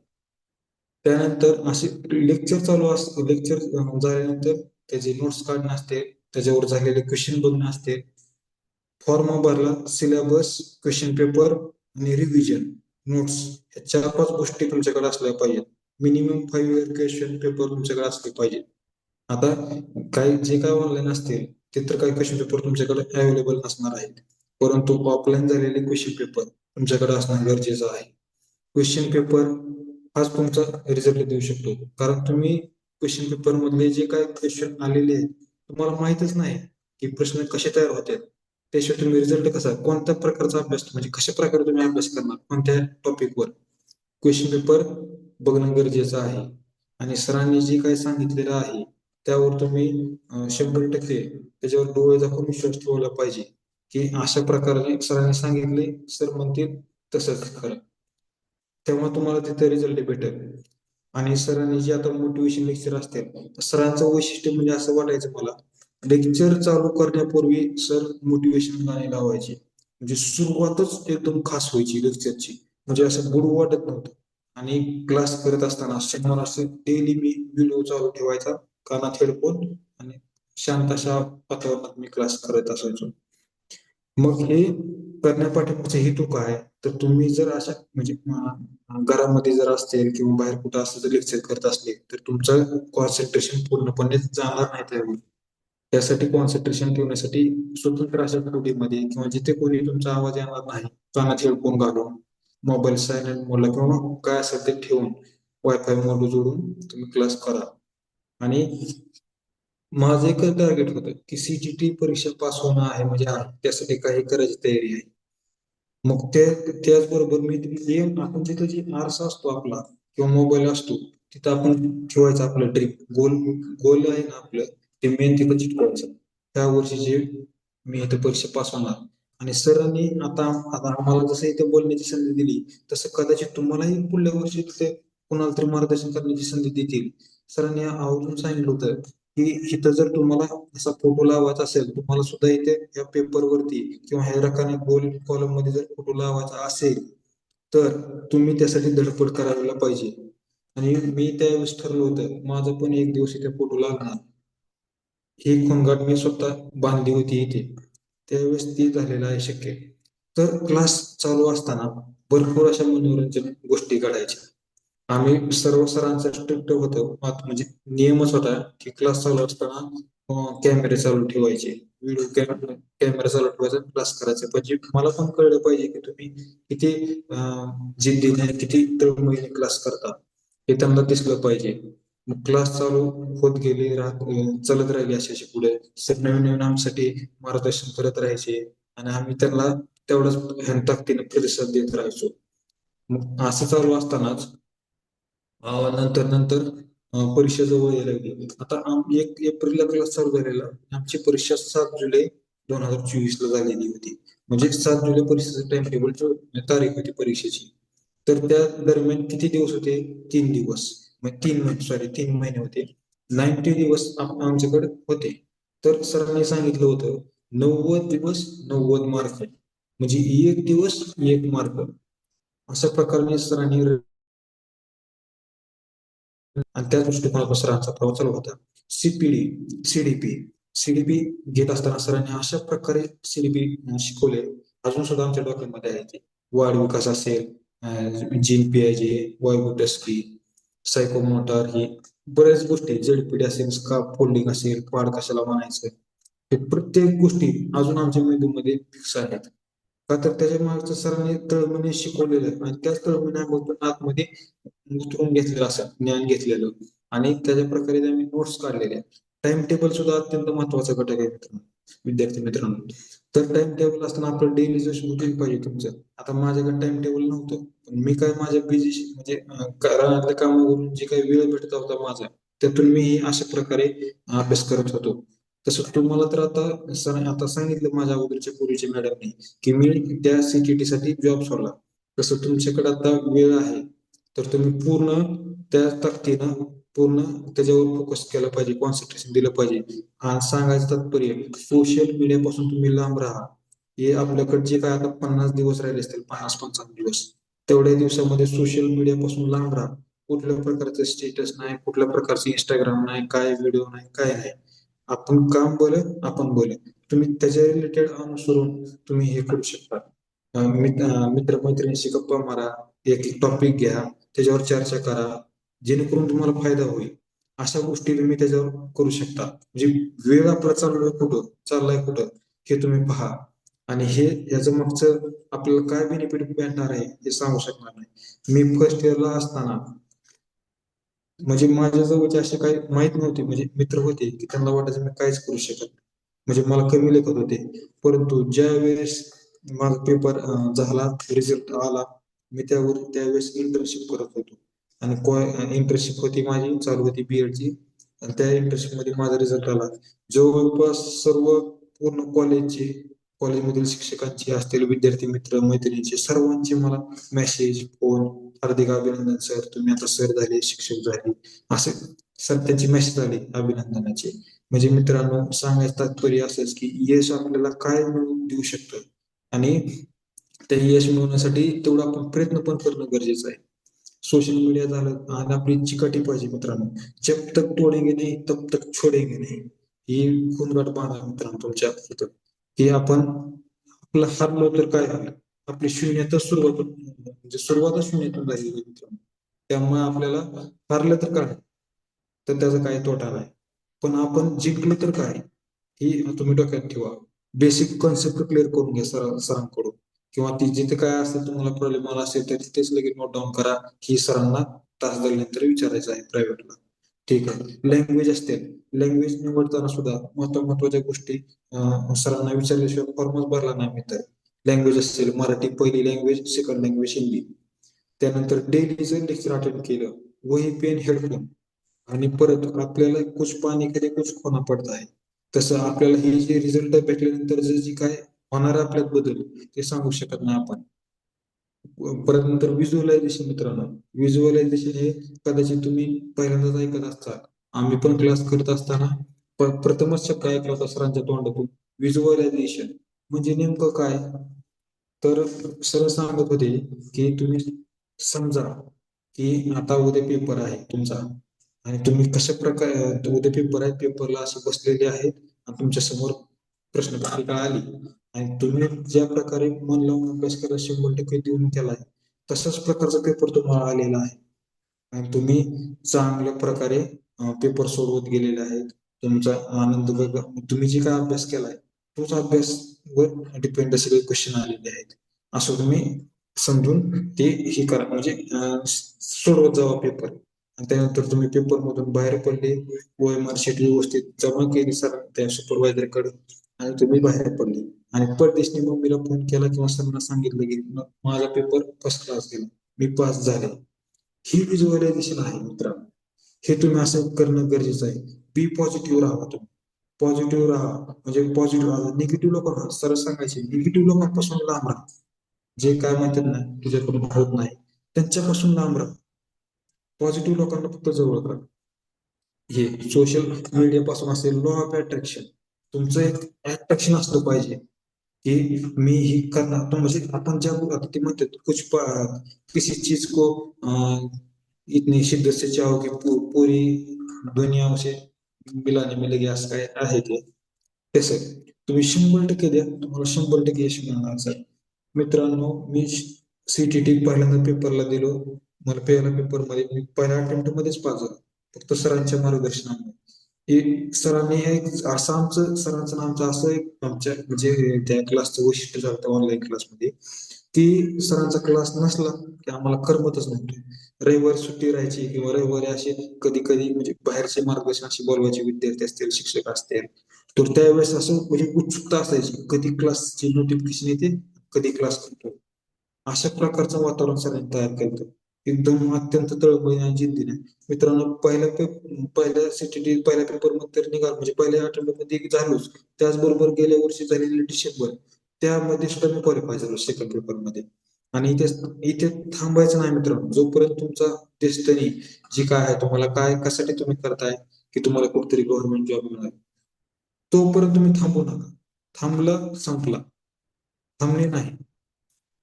त्यानंतर असे लेक्चर चालू असते, लेक्चर झाल्यानंतर त्याचे नोट्स काढणं असते, त्याच्यावर झालेले क्वेश्चन बघणं असते, फॉर्म भरला, सिलेबस, क्वेश्चन पेपर आणि रिव्हिजन नोट्स, ह्या 4-5 गोष्टी तुमच्याकडे असल्या पाहिजेत. मिनिमम 5 इयर क्वेश्चन पेपर तुमच्याकडे असले पाहिजे. आता काही जे काय ऑनलाईन असतील ते तर काही क्वेश्चन पेपर तुमच्याकडे अवेलेबल नसणार आहेत, परंतु ऑफलाईन झालेले क्वेश्चन पेपर तुमच्याकडे असणं गरजेचं आहे. क्वेश्चन पेपर हाच तुमचा रिझल्ट देऊ शकतो, कारण तुम्ही क्वेश्चन पेपर मधले जे काय क्वेश्चन आलेले आहेत तुम्हाला माहितच नाही की प्रश्न कसे तयार होतात. त्याशिवाय तुम्ही रिझल्ट कसा, कोणत्या प्रकारचा अभ्यास म्हणजे कशा प्रकारे तुम्ही अभ्यास करणार, कोणत्या टॉपिकवर. क्वेश्चन पेपर बघणं गरजेचं आहे. आणि सरांनी जे काही सांगितलेलं आहे त्यावर तुम्ही 100% त्याच्यावर डोळे झाकून विश्वास ठेवला पाहिजे की अशा प्रकारे सरांनी सांगितले, सर म्हणतील तसंच खरं, तेव्हा तुम्हाला तिथे रिझल्ट भेटेल. आणि सरांनी जे आता मोटिवेशन लेक्चर असते, सरांचं वैशिष्ट्य म्हणजे असं वाटायचं मला, लेक्चर चालू करण्यापूर्वी सर मोटिवेशन गाणे लावायचे, म्हणजे सुरुवातच एकदम खास व्हायची लेक्चरची, म्हणजे असं गुड वाटत नव्हतं. आणि क्लास करत असताना समोर असं डेली मी व्हिडिओ चालू ठेवायचा, कानात हेडफोन, आणि शांत अशा वातावरणात मी क्लास करत असायचो. मग हे करण्यापाठीमागचा हेतू काय, तर तुम्ही जर अशा म्हणजे घरामध्ये जर असतील किंवा बाहेर कुठं असं जर लेक्चर करत असले तर तुमचं कॉन्सन्ट्रेशन पूर्णपणे जाणार नाही त्यावेळी. त्यासाठी कॉन्सन्ट्रेशन ठेवण्यासाठी स्वतंत्र अशा खोलीमध्ये किंवा जिथे कोणी तुमचा आवाज येणार नाही, कानात हेडफोन घालून, मोबाईल सायलेंट मोडला किंवा काय असेल ते ठेवून, वायफाय मोड जोडून तुम्ही क्लास करा. आणि माझं एक टार्गेट होतं की सीटीटी परीक्षा पास होणं आहे, म्हणजे आहे त्यासाठी काही करायची तयारी आहे. मग त्याचबरोबर मी आपण जिथे जे आरसा असतो आपला किंवा मोबाईल असतो तिथं आपण ठेवायचं आपलं ड्रीम गोल, गोल आहे ना आपलं, ते मेन तिथं चिटकवायचं. त्या वर्षीचे मी इथं परीक्षा पास होणार. आणि सरांनी आता आता आम्हाला जसं इथे बोलण्याची संधी दिली तसं कदाचित तुम्हालाही पुढल्या वर्षी तिथे कुणाला तरी मार्गदर्शन करण्याची संधी देतील. सरांनी आवर्जून सांगितलं होतं की इथं जर तुम्हाला असा फोटो लावायचा असेल, तुम्हाला सुद्धा इथे या पेपरवरती किंवा ह्या रकाने गोल कॉलम मध्ये जर फोटो लावायचा असेल तर तुम्ही त्यासाठी धडपड करायला पाहिजे. आणि मी त्यावेळेस ठरवलं होतं माझं पण एक दिवस इथे फोटो लागणार. ही खोंगाट मी स्वतः बांधली होती इथे, त्यावेळेस ती झालेलं आहे शक्य. तर क्लास चालू असताना भरपूर अशा मनोरंजन गोष्टी घडायच्या. आम्ही सर्व सरांचं स्ट्रिक्ट होतं, म्हणजे नियमच होता की क्लास चालू असताना कॅमेरे चालू ठेवायचे, व्हिडिओ कॅमेरा चालू ठेवायचा, क्लास करायचा. म्हणजे मला पण कळलं पाहिजे की तुम्ही किती जिद्दीने किती तळमळीने क्लास करता, हे त्यांना दिसलं पाहिजे. मग क्लास चालू होत गेले, चालत राहिले असे असे पुढे. सर नवीन नवीन आमच्यासाठी मार्गदर्शन करत राहायचे आणि आम्ही त्यांना तेवढंच ताकदीने प्रतिसाद देत राहायचो. मग असं चालू असतानाच नंतर नंतर परीक्षा जवळ यायला लागली. आता 1 एप्रिलला क्लास चालू झालेला, आमची परीक्षा 7 जुलै 2024 ला झालेली होती. म्हणजे 7 जुलै परीक्षेचं टाइम टेबल तारीख होती परीक्षेची. तर त्या दरम्यान किती दिवस होते? 3 दिवस, मग 3 महिने, सॉरी 3 महिने होते. 90 दिवस आमच्याकडे होते. तर सरांनी सांगितलं होतं 90 दिवस 90 मार्क, म्हणजे एक दिवस 1 मार्क. अशा प्रकारे सरांनी आणि त्या दृष्टिकोनातून सरांचा प्रवास चालू होता. सीपीडी सीडीपी घेत असताना सरांनी अशा प्रकारे सीडीपी शिकवले. अजून सुद्धा आमच्या डॉक्युमेंटमध्ये आहे ते. वाढ विकास असेल, जीन पियाजे, वायुटस्की, सायकोमोटर, ही बऱ्याच गोष्टी, जेडपीडी असेल, स्काप फोल्डिंग असेल, पाड कशाला म्हणायचं, हे प्रत्येक गोष्टी अजून आमच्या मेंदूमध्ये फिक्स आहेत. का तर त्याच्या मागचं सरांनी तळमळीने शिकवलेलं आहे आणि त्याच तळमळीने आतमध्ये उतरून घेतलेलं असं ज्ञान घेतलेलं आणि त्याच्या प्रकारे आम्ही नोट्स काढलेल्या. टाइम टेबल सुद्धा अत्यंत महत्वाचा घटक आहे मित्रांनो, विद्यार्थी मित्रांनो. तर टाइम टेबल असताना आपलं डेली जसं रुटीन पाहिजे तुमचं. आता माझ्याकडे टाइम टेबल नव्हतं, पण मी काय माझ्या बिझी म्हणजे रानातल्या कामावरून जे काही वेळ भेटत होता माझा, त्यातून मी अशा प्रकारे अभ्यास करत होतो. तसं तुम्हाला तर आता आता सांगितलं माझ्या अगोदरच्या पूर्वीच्या मॅडमने की मी त्या सीटीटी साठी जॉब सोडला. तसं तुमच्याकडे आता वेळ आहे, तर तुम्ही पूर्ण त्या ताकदीनं पूर्ण त्याच्यावर फोकस केला पाहिजे, कॉन्सन्ट्रेशन दिलं पाहिजे. हा सांगायचं तात्पर्य, सोशल मीडियापासून तुम्ही लांब राहा. हे आपल्याकडे जे काय आता 50 दिवस राहिले असतील, 50-55 दिवस, तेवढ्या दिवसामध्ये सोशल मीडियापासून लांब राहा. कुठल्या प्रकारचं स्टेटस नाही, कुठल्या प्रकारचं इंस्टाग्राम नाही, काय व्हिडिओ नाही, काय नाही. आपण काम बोल, आपण बोल. तुम्ही त्याच्या रिलेटेड अनुसरून तुम्ही हे करू शकता. मित्रमैत्रिणींशी गप्पा मारा, एक एक टॉपिक घ्या, त्याच्यावर चर्चा करा, जेणेकरून तुम्हाला फायदा होईल. अशा गोष्टी तुम्ही त्याच्यावर करू शकता. म्हणजे वेळ आपला चाललाय कुठं हे तुम्ही पहा. आणि हे याचं मागचं आपल्याला काय बेनिफिट भेटणार आहे हे सांगू शकणार नाही. मी फर्स्ट इयरला असताना म्हणजे माझ्या जवळचे असे काही माहित नव्हते, म्हणजे मित्र होते की त्यांना वाटायचं मी काहीच करू शकत, म्हणजे मला कमी लेखत होते. परंतु ज्या वेळेस माझा पेपर झाला, रिझल्ट आला, मी त्यावेळेस इंटर्नशिप करत होतो. आणि इंटर्नशिप होती माझी, चालू होती बीएडची. आणि त्या इंटर्नशिप मध्ये माझा रिझल्ट आला. जवळपास सर्व पूर्ण कॉलेजमधील शिक्षकांचे असतील, विद्यार्थी मित्र मैत्रिणींचे सर्वांचे मला मेसेज, फोन, हार्दिक अभिनंदन सर, तुम्ही आता सर झाले, शिक्षक झाले, असे सर त्यांचे मेसेज आले अभिनंदनाचे. म्हणजे मित्रांनो, सांगायचं तात्पर्य असंच की यश आपल्याला काय मिळवून देऊ शकतं आणि ते यश मिळवण्यासाठी तेवढा आपण प्रयत्न पण करणं गरजेचं आहे. सोशल मीडिया झालं आणि आपली चिकाटी पाहिजे मित्रांनो. जब तक तोडेंगे नाही तब तक छोडेंगे नाही, ही खून बांधा मित्रांनो तुमच्या इथं. की आपण आपलं हरलो तर काय होईल, आपली शून्यातच म्हणजे सुरुवातच शून्यातून झालेली आहे मित्रांनो. त्यामुळे आपल्याला हरलं तर काय, तर त्याचा काही तोटा नाही. पण आपण जिंकलो तर काय, ही तुम्ही डोक्यात ठेवा. बेसिक कॉन्सेप्ट क्लिअर करून घ्या सरांकडून, किंवा ती जिथे काय असेल तुम्हाला प्रॉब्लेम आला असेल तर तिथेच लगेच नोट डाऊन करा. ही सरांना तास झाल्यानंतर विचारायचं आहे प्रायव्हेटला. ठीक आहे. लँग्वेज असतील, लँग्वेज निवडताना सुद्धा महत्वाच्या गोष्टी सरांना विचारल्याशिवाय फॉर्मच भरला नाही मी तर. लँग्वेज असेल, मराठी पहिली लँग्वेज, सेकंड लँग्वेज हिंदी. त्यानंतर डेलीचं लेक्चर अटेंड केलं, वही पेन हेडफोन. आणि परत आपल्याला कुछ पाणी के लिए कुछ खोना पडता है. तसं आपल्याला हे जे रिझल्ट भेटल्यानंतर जी काय होणार आपल्यात बदल, ते सांगू शकत नाही आपण. परत नंतर व्हिज्युअलायझेशन मित्रांनो, व्हिज्युअलायझेशन हे कदाचित तुम्ही पहिल्यांदाच ऐकत असता. आम्ही पण क्लास करत असताना प्रथमच शब्द ऐकला होता सरांच्या तोंडातून, व्हिज्युअलायझेशन म्हणजे नेमकं काय. तर सर सांगत होते की तुम्ही समजा की आता उद्या पेपर आहे तुमचा, आणि तुम्ही कशा प्रकारे उद्या पेपर आहे, पेपरला असे बसलेले आहेत आणि तुमच्या समोर प्रश्नपत्रिका आली, आणि तुम्ही ज्या प्रकारे मन लावून अभ्यास करा 100% देऊन केलाय, तशाच प्रकारचा पेपर तुम्हाला आलेला आहे. आणि तुम्ही चांगल्या प्रकारे पेपर सोडवत गेलेले आहेत. तुमचा आनंद बघा, तुम्ही जे काय अभ्यास केलाय तोच अभ्यास वर डिपेंड सगळे क्वेश्चन आलेले आहेत, असं तुम्ही समजून ते हे करा. म्हणजे सोडवत जावा पेपर. आणि त्यानंतर तुम्ही पेपर मधून बाहेर पडले, OMR शीट व्यवस्थित जमा केली सर त्या सुपरवायझर कडे, आणि तुम्ही बाहेर पडले, आणि परदेशनी मम्मीला फोन केला किंवा सरांना सांगितलं की माझा पेपर फर्स्ट क्लास गेला, मी पास झाले. ही व्हिज्युअलायझेशन आहे मित्रांनो. हे तुम्ही असं करणं गरजेचं आहे. बी पॉझिटिव्ह राहा तुम्ही, पॉझिटिव्ह राहा. म्हणजे पॉझिटिव्ह राहा, निगेटिव्ह लोकांना सरळ सांगायचे, निगेटिव्ह लोकांपासून लांब राहा. जे काय म्हणतात ना तुझ्याकडून होत नाही, त्यांच्यापासून लांब राहा. पॉझिटिव्ह लोकांना फक्त जवळ करा. हे सोशल मीडिया पासून असेल, लॉ ऑफ अट्रॅक्शन, तुमचं एक अट्रॅक्शन असलं पाहिजे. कि मी ही करना तो म्हणजे अपन जब आता ते म्हणतात किसी चीज को इतनी शिद्दत से चाहो कि पूरी दुनिया उसे मिलाने मिलेगी असं काय आहे ते तसं तुम्ही 100% द्या तुम्हाला 100% यश मिळणार सर. मित्रांनो मी सीटीटी पहिल्यांदा पेपरला दिलो. मला पहिल्या पेपरमध्ये मी पहिल्या अटेम्प्ट मध्येच पास झालो फक्त सरांच्या मार्गदर्शनामुळे. एक सरांनी एक असं आमचं सरांचं आणि आमचं असं एक आमच्या म्हणजे त्या क्लासचं वैशिष्ट्य झालं ऑनलाईन क्लासमध्ये की सरांचा क्लास नसला की आम्हाला करमतच नव्हतं. रविवारी सुट्टी राहायची किंवा रविवारी असे कधी कधी म्हणजे बाहेरचे मार्गदर्शन असे बोलवायचे विद्यार्थी असतील शिक्षक असतील तर त्यावेळेस असं म्हणजे उत्सुकता असायची कधी क्लासची नोटिफिकेशन येते कधी क्लास करतो अशा प्रकारचं वातावरण सरांनी तयार केलं एकदम अत्यंत तळमळीने आणि जिद्दीने. मित्रांनो पहिल्या सीटीटी पहिल्या पेपर मध्ये तर निघाल म्हणजे पहिल्या आठवड्यामध्ये झालोच त्याचबरोबर गेल्या वर्षी झालेले डिसेंबर त्यामध्ये सुद्धा मी क्वालिफाय झालो सेकंड पेपर मध्ये. आणि इथे इथे थांबायचं नाही मित्रांनो जोपर्यंत तुमचा डेस्टिनी जी काय आहे तुम्हाला काय कशासाठी तुम्ही करताय की तुम्हाला कुठेतरी गव्हर्नमेंट जॉब मिळाला तोपर्यंत तुम्ही थांबू नका. थांबलं संपला थांबले नाही.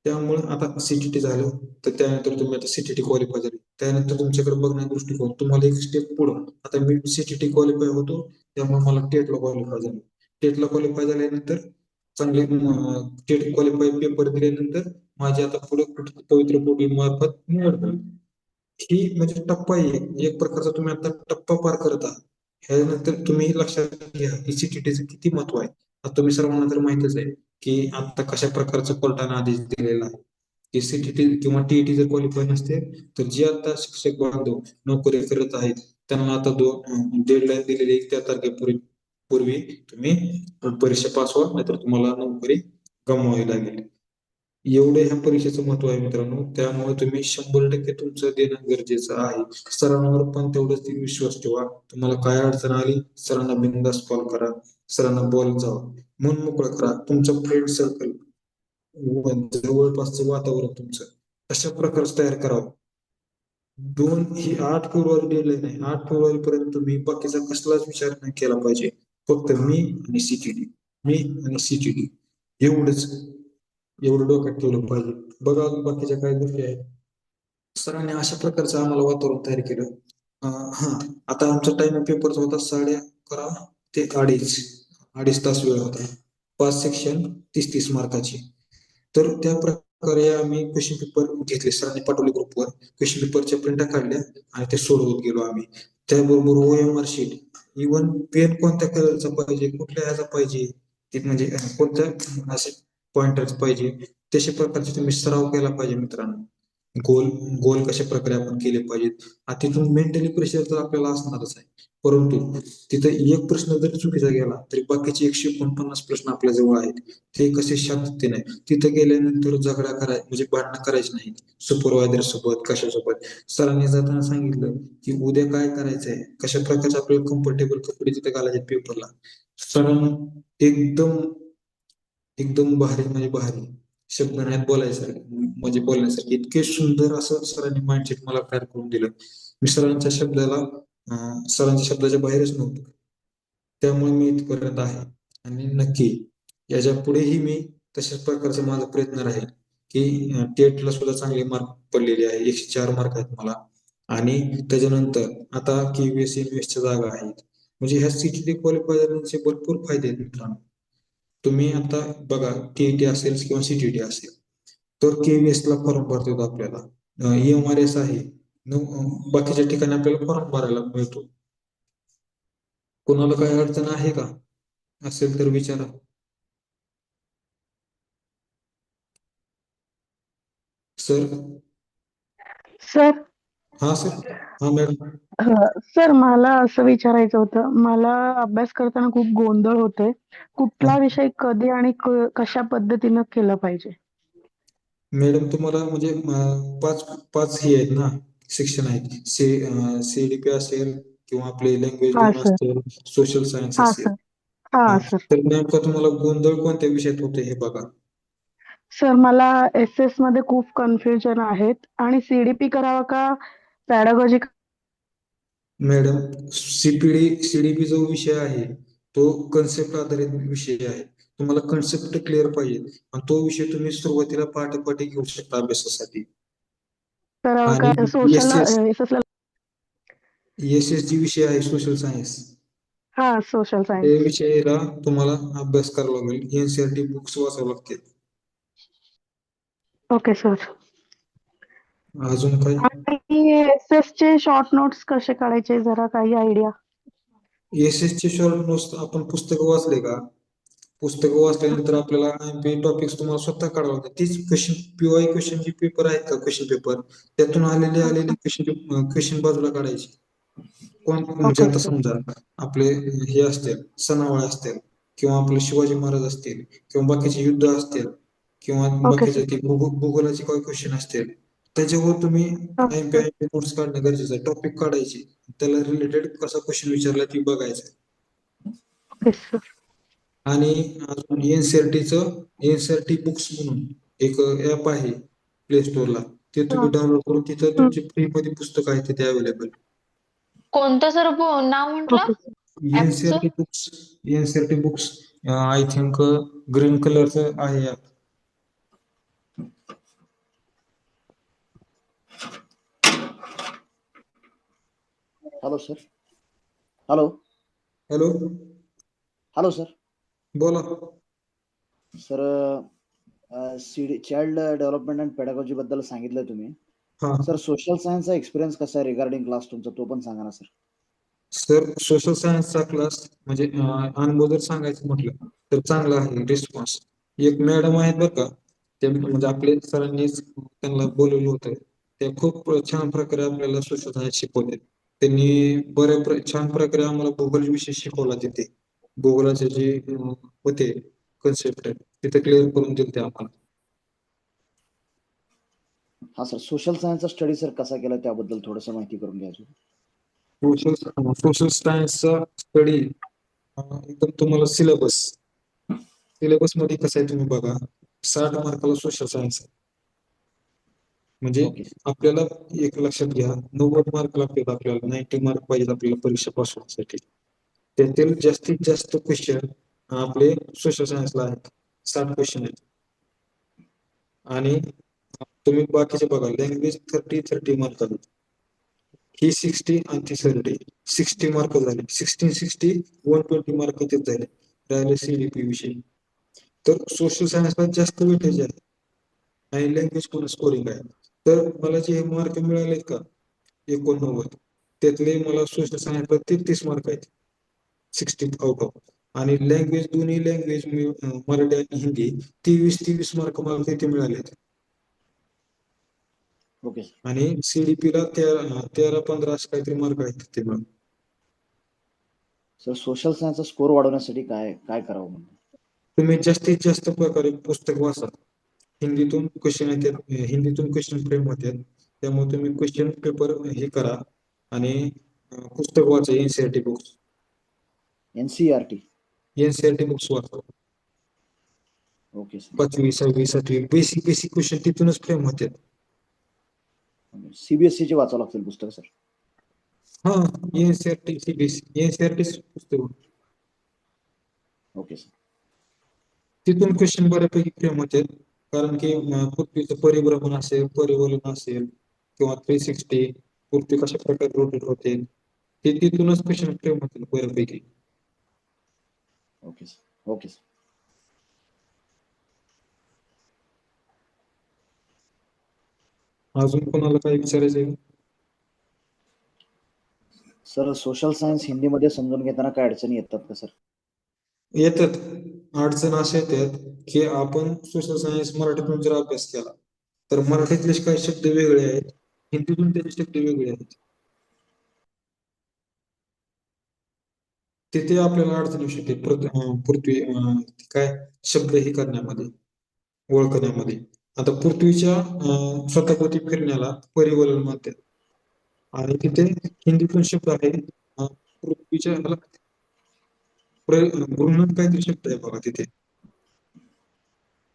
त्यामुळे आता सीटीटी झालं तर त्यानंतर तुम्ही आता सीटीटी क्वालिफाय झाले त्यानंतर तुमच्याकडे बघण्याचा दृष्टिकोन तुम्हाला एक स्टेप पुढं आता मी सीटीटी क्वालिफाय होतो त्यामुळे मला टेटला क्वालिफाय झालं. टेटला क्वालिफाय झाल्यानंतर चांगले टेट क्वालिफाय पेपर दिल्यानंतर माझी आता पुढे पवित्र पोटी मार्फत निवड होईल. ही म्हणजे टप्पा आहे एक प्रकारचा तुम्ही आता टप्पा पार करत आहात. ह्यानंतर तुम्ही लक्षात घ्या की सीटीटीचं किती महत्व आहे. आता तुम्ही सर्वांना तर माहितच आहे की आता कशा प्रकारचं कोर्टाने आदेश दिलेला आहे की सीटीटी किंवा टीईटी जर क्वालिफाय नसते तर जे आता शिक्षक बांधव नोकरी करत आहेत त्यांना आता डेडलाईन दिलेली आहे त्या तारखेपूर्वी पूर्वी तुम्ही परीक्षा पास व्हा नाहीतर तुम्हाला नोकरी गमवावी लागेल. एवढे ह्या परीक्षेचं महत्व आहे मित्रांनो त्यामुळे तुम्ही 100% तुमचं देणं गरजेचं आहे. सरांवर पण तेवढंच विश्वास ठेवा. तुम्हाला काय अडचण आली सरांना बिनधास्त कॉल करा. सरांना बोलत जावा. मन मोकळं करा. तुमचं फ्रेंड सर्कल जवळपासचं वातावरण तुमचं अशा प्रकारचं तयार करावं. ही 8 फेब्रुवारी डेडलाईन आहे. 8 फेब्रुवारी पर्यंत तुम्ही बाकीचा कसलाच विचार नाही केला पाहिजे. फक्त मी आणि सीटीटी मी आणि सीटीटी एवढंच एवढं डोक्यात ठेवलं पाहिजे. बघा अजून बाकीच्या काय गोष्टी आहेत. सरांनी अशा प्रकारचं आम्हाला वातावरण तयार केलं. हा आता आमचा टाइम पेपरचा होता 11:30 ते 2:30 तास वेळ होता. 5 सेक्शन 30-30 मार्काची. तर त्या प्रकारे आम्ही क्वेश्चन पेपर घेतले सरांनी पाठवले ग्रुपवर क्वेश्चन पेपरच्या प्रिंटा काढल्या आणि ते सोडवत गेलो आम्ही. त्याबरोबर OMR शीट इव्हन पेन कोणत्या कलरचा पाहिजे कुठल्या ह्याचा पाहिजे ते म्हणजे कोणत्या असे पॉइंटर्स पाहिजे तशा प्रकारचे तुम्ही सराव केला पाहिजे मित्रांनो. गोल गोल कशा प्रकारे आपण केले पाहिजेत. तिथून मेंटली प्रेशर तर आपल्याला असणारच आहे परंतु तिथे एक प्रश्न जरी चुकीचा गेला तरी बाकीचे 149 प्रश्न आपल्या जवळ आहेत. ते कसे शांततेने तिथे गेल्यानंतर झगडा कराय म्हणजे भांडणं करायची नाही सुपरवायझर सोबत कशासोबत. सरांनी जाताना सांगितलं की उद्या काय करायचंय कशा प्रकारचे आपल्याला कम्फर्टेबल कपडे तिथे घालायचे पेपरला. सरांनी एकदम एकदम भारी म्हणजे भारी शब्द नाहीत बोलायसारखे म्हणजे बोलण्यासारखे इतके सुंदर असं सरांनी माइंडसेट मला तयार करून दिलं. मी सरांच्या शब्दाच्या बाहेरच नव्हतो. त्यामुळे मी इथपर्यंत आहे आणि नक्की याच्या पुढेही मी तशाच प्रकारचा माझा प्रयत्न राहील की टेटला सुद्धा चांगले मार्क पडलेले आहे 104 मार्क आहेत मला. आणि त्याच्यानंतर आता KVS इन्व्हेस्टच्या जागा आहेत म्हणजे ह्या सीटीटी क्वालिफाय झाल्याचे भरपूर फायदे आहेत मित्रांनो. तुम्ही आता बघा टीईटी असेल किंवा सीटीटी असेल तर KVS ला फॉर्म भरता येतो आपल्याला. EMRS आहे बाकीच्या ठिकाणी आपल्याला फॉर्म भरायला मिळतो. कोणाला काही अडचण आहे का असेल तर विचारा. सर सर हा सर हा मॅडम सर मला असं विचारायचं होतं मला अभ्यास करताना खूप गोंधळ होतोय हा. कुठला विषय कधी आणि कशा पद्धतीनं केलं पाहिजे मॅडम तुम्हाला म्हणजे पाच पाच हे आहेत ना सेक्शन आहेत CDP असेल किंवा आपले लँग्वेज हा 2 सर असतील सोशल सायन्स हा असेल. सर हा हा सर तर नेमका तुम्हाला गोंधळ कोणत्या विषयात होते हे बघा. सर मला SS मध्ये खूप कन्फ्युजन आहेत आणि CDP करावा का पॅडागॉजी मॅडम CDP जो विषय आहे तो कन्सेप्ट आधारित विषय आहे. तुम्हाला कन्सेप्ट क्लिअर पाहिजे आणि तो विषय तुम्ही सुरुवातीला पाठी घेऊ शकता अभ्यासासाठी. तर आणि काय सोशल एस एस ला जी विषय आहे सोशल सायन्स, हा सोशल त्या सायन्स. विषयाला तुम्हाला अभ्यास करावा लागेल, एनसीईआरटी बुक्स वाचावं लागतील. Okay sir. अजून काय? आणि एसएस चे शॉर्ट नोट्स कसे काढायचे जरा काही आयडिया? चे शॉर्ट नोट्स आपण पुस्तकं वाचले का? पुस्तकं वाचल्यानंतर आपल्याला एमपी टॉपिक्स तुम्हाला स्वतः काढावं लागतात. तीच क्वेश्चन पीवाय क्वेश्चन जे पेपर आहेत का, क्वेश्चन पेपर त्यातून आलेले क्वेश्चन बाजूला काढायचे. कोण म्हणजे ओके आता सर. समजा आपले हे असतील, सणावळ असतील, किंवा आपले शिवाजी महाराज असतील, किंवा बाकीचे युद्ध असतील, किंवा ओके बाकीचे सर. ते भूगोलाचे काही क्वेश्चन असतील, त्याच्यावर तुम्ही ओके नोट्स काढणं गरजेचं आहे. टॉपिक काढायची, त्याला रिलेटेड कसा क्वेश्चन विचारला ती बघायचं. सर. आणि अजून एनसीईआरटी बुक्स म्हणून एक ऍप आहे प्ले स्टोअरला, ते तुम्ही डाउनलोड करून तिथं तुमची फ्री मध्ये पुस्तकं आहेत तिथे अवेलेबल. कोणतं सर नाव म्हटलं ओके सर. ऍपचं? NCERT books I think green कलरचं आहे app. Hello sir. Hello. Hello, hello sir. बोला. Sir child development and pedagogy बद्दल सांगितलं तुम्ही. हा सर सोशल सायन्सचा एक्सपिरियन्स कसा आहे रिगार्डिंग क्लास तुमचा, तो पण सांगा ना सर. सर, सोशल सायन्सचा क्लास म्हणजे अनुभव जर सांगायचं म्हटलं तर चांगला आहे रिस्पॉन्स. एक मॅडम आहेत बरं का, ते म्हणजे आपले सरांनीच त्यांना बोलवलं होतं. ते खूप छान प्रकारे आपल्याला सोशल सायन्स शिकवले. त्यांनी छान प्रकारे आम्हाला भूगोल विषय शिकवला तिथे. भूगोलाचे जे होते कन्सेप्ट तिथे क्लिअर करून दिले आम्हाला. हा सर, सोशल सायन्सचा स्टडी सर कसा केला त्याबद्दल थोडंसं माहिती करून घ्यायचं. सोशल सायन्सचा स्टडी एकदम तुम्हाला सिलेबस मध्ये कसं आहे तुम्ही बघा, 60 मार्काला सोशल सायन्स आहे. म्हणजे ओके आपल्याला एक लक्षात घ्या, 90 मार्क लागतात आपल्याला, 90 मार्क पाहिजे आपल्याला परीक्षा पास होण्यासाठी. त्यातील जास्तीत जास्त क्वेश्चन आपले सोशल सायन्सला आहेत, 60 क्वेश्चन आहेत. आणि तुम्ही बाकीचे बघा, लँग्वेज 30 मार्क ही 60 आणि ती 60 मार्क झाले. 60 120 मार्क तिथे झाले. राहिले सीडीपी विषयी. तर सोशल सायन्सला जास्त वेटेज आहे आणि लँग्वेज पण स्कोरिंग आहे. तर मला जे मार्क मिळालेत का 89, त्यातले मला सोशल सायन्सला 33 मार्क आहेत, 60 आउट ऑफ. आणि लँग्वेज, दोन्ही लँग्वेज मराठी आणि हिंदी 23 मार्क मला तिथे मिळालेत. Okay sir. आणि सीडीपीला 13-15 असे काहीतरी मार्क आहेत तिथे मग. सर सोशल सायन्सचा स्कोर वाढवण्यासाठी काय काय करावं म्हणजे? तुम्ही जास्तीत जास्त प्रकारे पुस्तक वाचा. हिंदीतून क्वेश्चन येतात, हिंदीतून क्वेश्चन फ्रेम होतात, त्यामुळे तुम्ही क्वेश्चन पेपर हे करा आणि पुस्तक वाचा. एनसीईआरटी. एनसीईआरटी बुक्स वाचा. Okay sir. 5वी 6वी 7वी बेसिक क्वेश्चन तिथूनच फ्रेम होतात. सीबीएसईचे वाचावं लागतील पुस्तक सर. हा, एनसीईआरटी सीबीएसई एनसीईआरटी पुस्तक ओके सर. तिथून क्वेश्चन बऱ्यापैकी फ्रेम होतात. कारण की पृथ्वीचं परिभ्रमण असेल, परिवलन असेल, किंवा 360 पृथ्वी कशा प्रकारे रोटेट होते, ते तिथूनच क्वेश्चन फ्रेम होतील बऱ्यापैकी. Okay sir. Okay sir. अजून कोणाला काही विचारायचं आहे? सर सोशल सायन्स हिंदीमध्ये समजून घेताना काय अडचणी येतात का सर? येतात. अडचण अशा येतात की आपण सोशल सायन्स मराठीतून जर अभ्यास केला तर मराठीतले काही शब्द वेगळे आहेत, हिंदीतून त्याचे शब्द वेगळे आहेत. तिथे आपल्याला अडचण येऊ शकते पृथ्वी काय शब्द हे करण्यामध्ये, ओळखण्यामध्ये. आता पृथ्वीच्या स्वतःभोवती फिरण्याला परिवलन म्हणतात. आणि तिथे हिंदीतून शब्द आहे पृथ्वीच्या घूर्णन काहीतरी शब्द आहे बघा तिथे.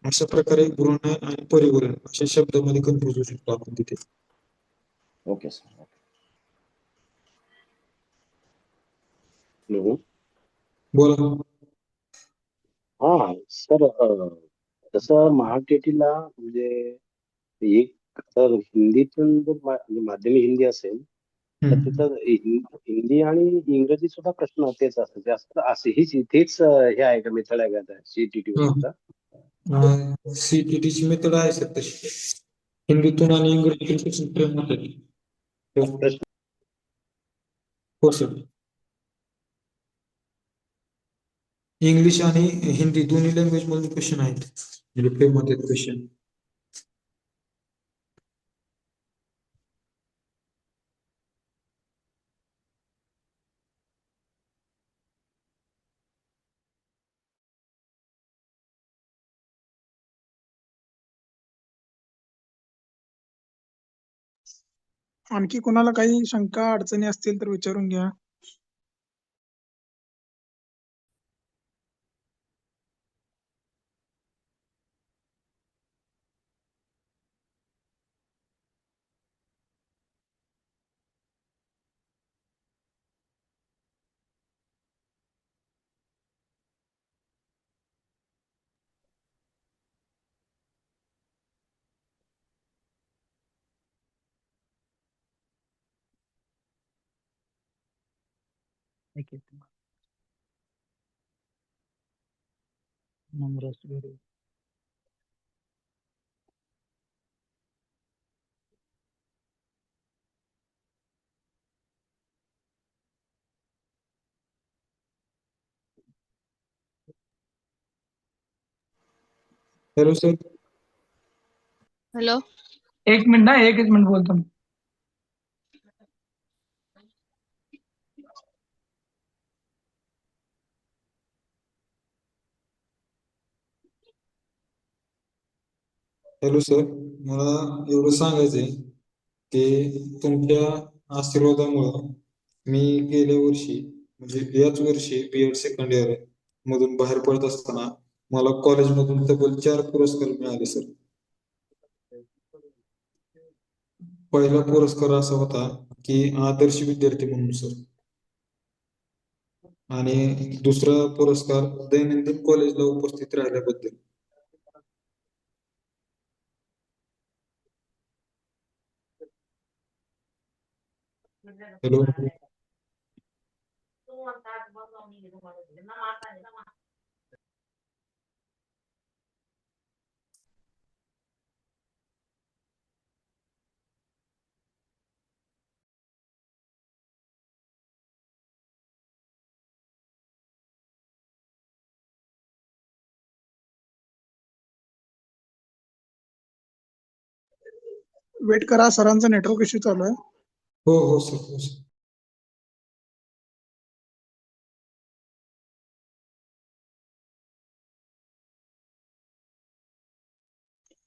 अशा प्रकारे घूर्णन आणि परिवलन अशा शब्दामध्ये कन्फ्युज होऊ शकतो आपण तिथे. Okay sir. ओके. हॅलो. बोला. हा सर, तसं महाकेटीला म्हणजे एक तर हिंदीतून जर म्हणजे माध्यमिक हिंदी असेल तर तिथं हिंदी आणि इंग्रजी सुद्धा प्रश्न तेच असतात. जास्त असे इथेच हे आहे का, मेथड आहे का सीईटी वरचा? सीईटीची मेथड आहे सर तशी. हिंदीतून आणि इंग्रजीतून प्रश्न होतात. प्रश्न हो सर. इंग्लिश आणि हिंदी दोन्ही लँग्वेज मधून क्वेश्चन आहेत, म्हणजे फ्रेममध्ये क्वेश्चन. आणखी कोणाला काही शंका अडचणी असतील तर विचारून घ्या. ठीक आहे. नम्र असू दे. Hello sir. हॅलो. एक मिनिट ना, एकच मिनिट बोलतो मी. हॅलो सर, मला एवढं सांगायचंय की तुमच्या आशीर्वादामुळं मी गेल्या वर्षी म्हणजे याच वर्षी B.Ed सेकंड इयर मधून बाहेर पडत असताना मला कॉलेजमधून तब्बल 4 पुरस्कार मिळाले सर. पहिला पुरस्कार असा होता की आदर्श विद्यार्थी म्हणून सर, आणि दुसरा पुरस्कार दैनंदिन कॉलेजला उपस्थित राहिल्याबद्दल. हॅलो. वेट करा, सरांचा नेटवर्क इश्यू चालू आहे. हो हो सर, हो सर.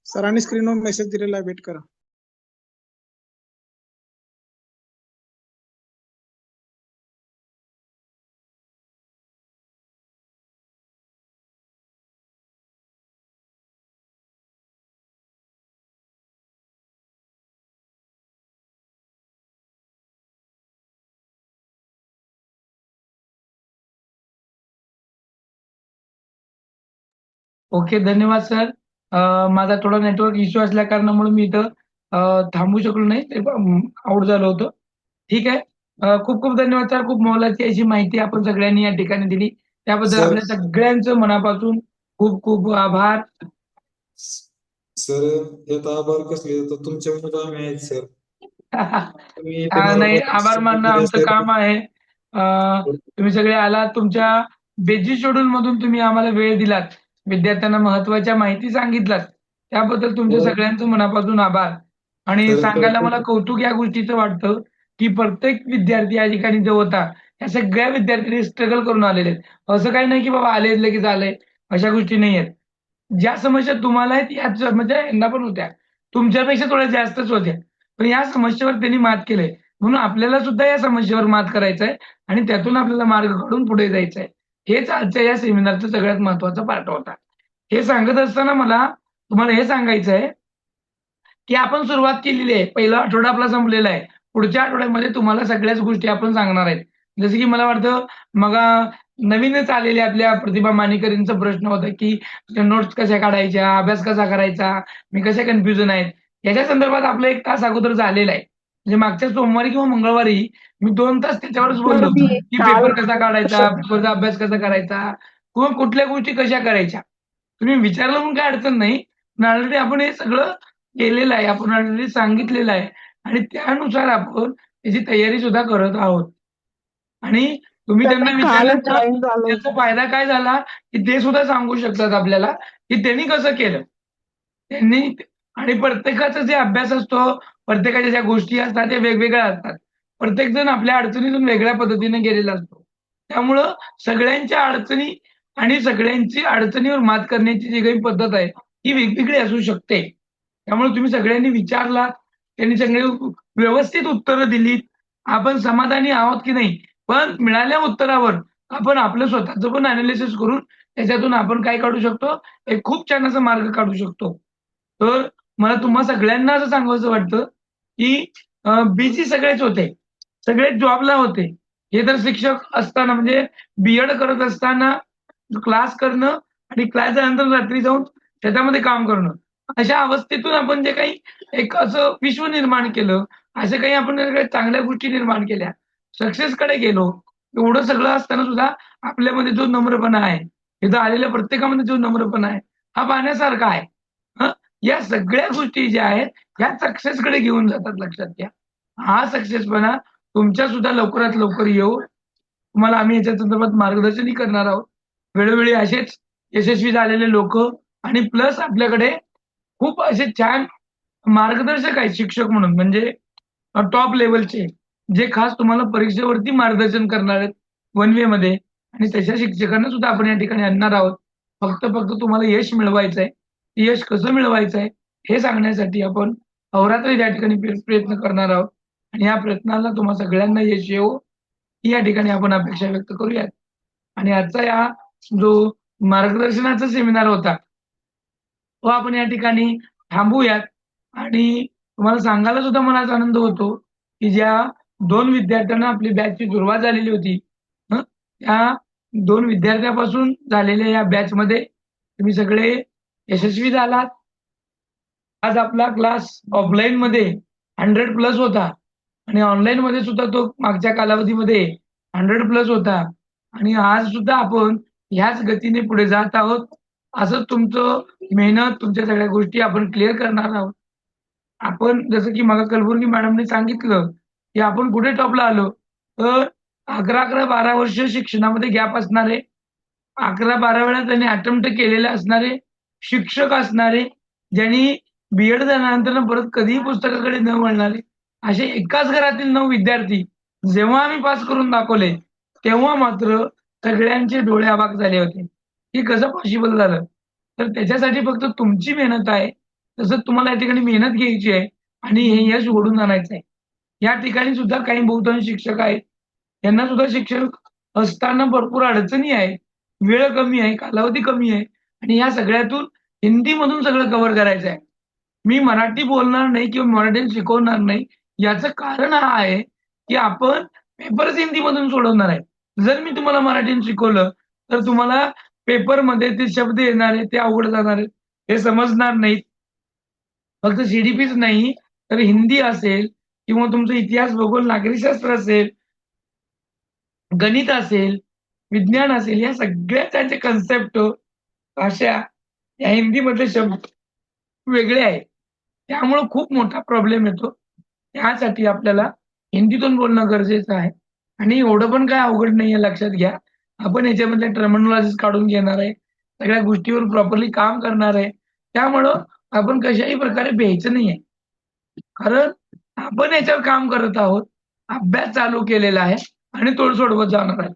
सरांनी स्क्रीनवर मेसेज दिलेला आहे, वेट करा. ओके, धन्यवाद सर. माझा थोडा नेटवर्क इश्यू असल्या कारणामुळे मी इथं थांबू शकलो नाही, ते आउट झालं होतं. ठीक आहे. खूप खूप धन्यवाद सर. खूप मोलाची अशी माहिती आपण सगळ्यांनी या ठिकाणी दिली. त्याबद्दल सर, आपल्या सगळ्यांचं मनापासून खूप खूप आभार. सर यात आभार कसले, तर तुमच्यामुळे आम्ही आहेत सर. तुम्ही इथे मला नाही, आभार संधी मानणं आमचं काम दिल्यासाठी. आहे. तुम्ही सगळे आलात, तुमच्या बिझी शेड्यूल मधून तुम्ही आम्हाला वेळ दिलात, विद्यार्थ्यांना महत्त्वाच्या माहिती सांगितलात, त्याबद्दल तुमच्या सगळ्यांचं मनापासून आभार. आणि तर सांगायला मला कौतुक या गोष्टीचं वाटतं की प्रत्येक विद्यार्थी या ठिकाणी जो होता, या सगळ्या विद्यार्थ्यांनी स्ट्रगल करून आलेले आहेत. असं काही नाही की बाबा आले लगेच आले, अशा गोष्टी नाही आहेत. ज्या समस्या तुम्हाला आहेत याच समस्या यांना पण होत्या, तुमच्यापेक्षा थोड्या जास्तच होत्या, पण या समस्येवर त्यांनी मात केलंय. म्हणून आपल्याला सुद्धा या समस्येवर मात करायचं आहे आणि त्यातून आपल्याला मार्ग काढून पुढे जायचं आहे. हेच आजच्या या सेमिनारचा सगळ्यात महत्त्वाचा पार्ट होता. हे सांगत असताना मला तुम्हाला हे सांगायचं आहे की आपण सुरुवात केलेली आहे. पहिला आठवडा आपला संपलेला आहे. पुढच्या आठवड्यामध्ये तुम्हाला सगळ्याच गोष्टी आपण सांगणार आहेत. जसं की मला वाटतं मग नवीनच आलेले आपल्या प्रतिभा मानेकरींचा प्रश्न होता, की नोट्स कशा काढायच्या, अभ्यास कसा करायचा, मी कशा कन्फ्युजन आहेत. याच्या संदर्भात आपलं 1 तास अगोदर झालेला आहे. म्हणजे मागच्या सोमवारी किंवा मंगळवारी मी 2 तास त्याच्यावरच सर बोललो, मी की काल पेपर कसा काढायचा, पेपरचा अभ्यास कसा करायचा किंवा कुठल्या गोष्टी कशा करायच्या. तुम्ही विचारलं म्हणून काही अडचण नाही. पण ऑलरेडी आपण हे सगळं केलेलं आहे. आपण ऑलरेडी सांगितलेलं आहे आणि त्यानुसार आपण त्याची तयारी सुद्धा करत आहोत. आणि तुम्ही सर त्यांना मी विचारलं कालच तर जॉईन झाले. त्याचा फायदा काय झाला, की ते सुद्धा सांगू शकतात आपल्याला, की त्यांनी कसं केलं. त्यांनी आणि प्रत्येकाचा जे अभ्यास असतो, प्रत्येकाच्या ज्या गोष्टी असतात त्या वेगवेगळ्या असतात. प्रत्येकजण आपल्या अडचणीतून वेगळ्या पद्धतीने गेलेला असतो. त्यामुळं सगळ्यांच्या अडचणी आणि सगळ्यांची अडचणीवर मात करण्याची जी काही पद्धत आहे, ही वेगवेगळी असू शकते. त्यामुळे तुम्ही सगळ्यांनी विचारलात, त्यांनी सगळे व्यवस्थित उत्तरं दिलीत. आपण समाधानी आहोत की नाही, पण मिळालेल्या उत्तरावर आपण आपलं स्वतःचं पण एनालिसिस करून त्याच्यातून आपण काय काढू शकतो, एक खूप छान असा मार्ग काढू शकतो. तर मला तुम्हा सगळ्यांना असं सांगावसं वाटतं, की बिझी सगळेच होते. सगळेच जॉबला होते. हे तर शिक्षक असताना म्हणजे बी-एड करत असताना क्लास करणं आणि क्लास झाल्यानंतर रात्री जाऊन शेतामध्ये काम करणं. अशा अवस्थेतून आपण जे काही एक असं विश्व निर्माण केलं, अशा काही आपण काही चांगल्या गोष्टी निर्माण केल्या. सक्सेसकडे गेलो. एवढं सगळं असताना सुद्धा आपल्यामध्ये जो नम्रपणा आहे, इथं आलेल्या प्रत्येकामध्ये जो नम्रपणा आहे, हा पाहण्यासारखा आहे. हं, या सगळ्या गोष्टी ज्या आहेत, ह्या सक्सेसकडे घेऊन जातात लक्षात घ्या. हा सक्सेसपणा तुमच्या सुद्धा लवकरात लवकर येवो. तुम्हाला आम्ही याच्या संदर्भात मार्गदर्शनही करणार आहोत. वेळोवेळी असेच यशस्वी झालेले लोकं आणि प्लस आपल्याकडे खूप असे छान मार्गदर्शक आहेत शिक्षक म्हणून म्हणजे टॉप लेव्हलचे, जे खास तुम्हाला परीक्षेवरती मार्गदर्शन करणार आहेत वन वेमध्ये आणि तशा शिक्षकांना सुद्धा आपण या ठिकाणी आणणार आहोत. फक्त तुम्हाला यश मिळवायचं आहे. यश कसं मिळवायचं आहे, हे सांगण्यासाठी आपण अहोरात्र या ठिकाणी प्रयत्न करणार आहोत आणि या प्रयत्नाला तुम्हा सगळ्यांना यश येवो, ही या ठिकाणी आपण अपेक्षा व्यक्त करूयात. आणि आजचा या जो मार्गदर्शनाचा सेमिनार होता, तो आपण या ठिकाणी थांबवूयात आणि तुम्हाला सांगायला सुद्धा मला आज आनंद होतो, की ज्या 2 विद्यार्थ्यांना आपली बॅचची सुरुवात झालेली होती. त्या 2 विद्यार्थ्यापासून झालेल्या या बॅचमध्ये तुम्ही सगळे यशस्वी झालात. आज आपला क्लास ऑफलाईनमध्ये 100 प्लस होता आणि ऑनलाईनमध्ये सुद्धा तो मागच्या कालावधीमध्ये 100 प्लस होता आणि आज सुद्धा आपण ह्याच गतीने पुढे जात आहोत. असंच तुमचं मेहनत, तुमच्या सगळ्या गोष्टी आपण क्लिअर करणार आहोत. आपण जसं की मला कलबुर्गी मॅडमने सांगितलं, की आपण कुठे टॉपला आलो, तर 11-11, 12 वर्ष शिक्षणामध्ये गॅप असणारे, 11-12 वेळा त्यांनी अटेम्प्ट केलेले असणारे, शिक्षक असणारे, ज्यांनी बी-एड झाल्यानंतर परत कधीही पुस्तकाकडे न वळणारे, असे एकाच घरातील 9 विद्यार्थी जेव्हा आम्ही पास करून दाखवले, तेव्हा मात्र सगळ्यांचे डोळे अवाक झाले होते. हे कसं पॉसिबल झालं? तर त्याच्यासाठी फक्त तुमची मेहनत आहे. तसंच तुम्हाला या ठिकाणी मेहनत घ्यायची आहे आणि हे यश ओढून आणायचं आहे. या ठिकाणी सुद्धा काही बहुतांश शिक्षक आहेत. त्यांना सुद्धा शिक्षक असताना भरपूर अडचणी आहेत. वेळ कमी आहे, कालावधी कमी आहे आणि या सगळ्यातून हिंदीमधून सगळं कव्हर करायचं आहे. मी मराठी बोलणार नाही किंवा मराठी शिकवणार नाही. याचं कारण हा आहे, की आपण पेपरच हिंदीमधून सोडवणार आहे. जर मी तुम्हाला मराठीत शिकवलं, तर तुम्हाला पेपरमध्ये ते शब्द येणार आहेत, ते अवघड जाणार आहेत. हे समजणार नाहीत. फक्त सी नाही, तर हिंदी असेल किंवा तुमचं इतिहास, भूगोल, नागरिकशास्त्र असेल, गणित असेल, विज्ञान असेल, या सगळ्याचे कन्सेप्ट, भाषा या हिंदीमधले शब्द वेगळे आहेत. त्यामुळं खूप मोठा प्रॉब्लेम येतो. त्यासाठी आपल्याला हिंदीतून बोलणं गरजेचं आहे आणि एवढं पण काय अवघड नाहीये लक्षात घ्या. आपण याच्यामधल्या टर्मिनॉलॉजीज काढून घेणार आहे. सगळ्या गोष्टीवर प्रॉपरली काम करणार आहे. त्यामुळं आपण कशाही प्रकारे भ्यायचं नाहीये. कारण आपण याच्यावर काम करत आहोत. अभ्यास चालू केलेला आहे आणि तोड सोडवत जाणार आहे.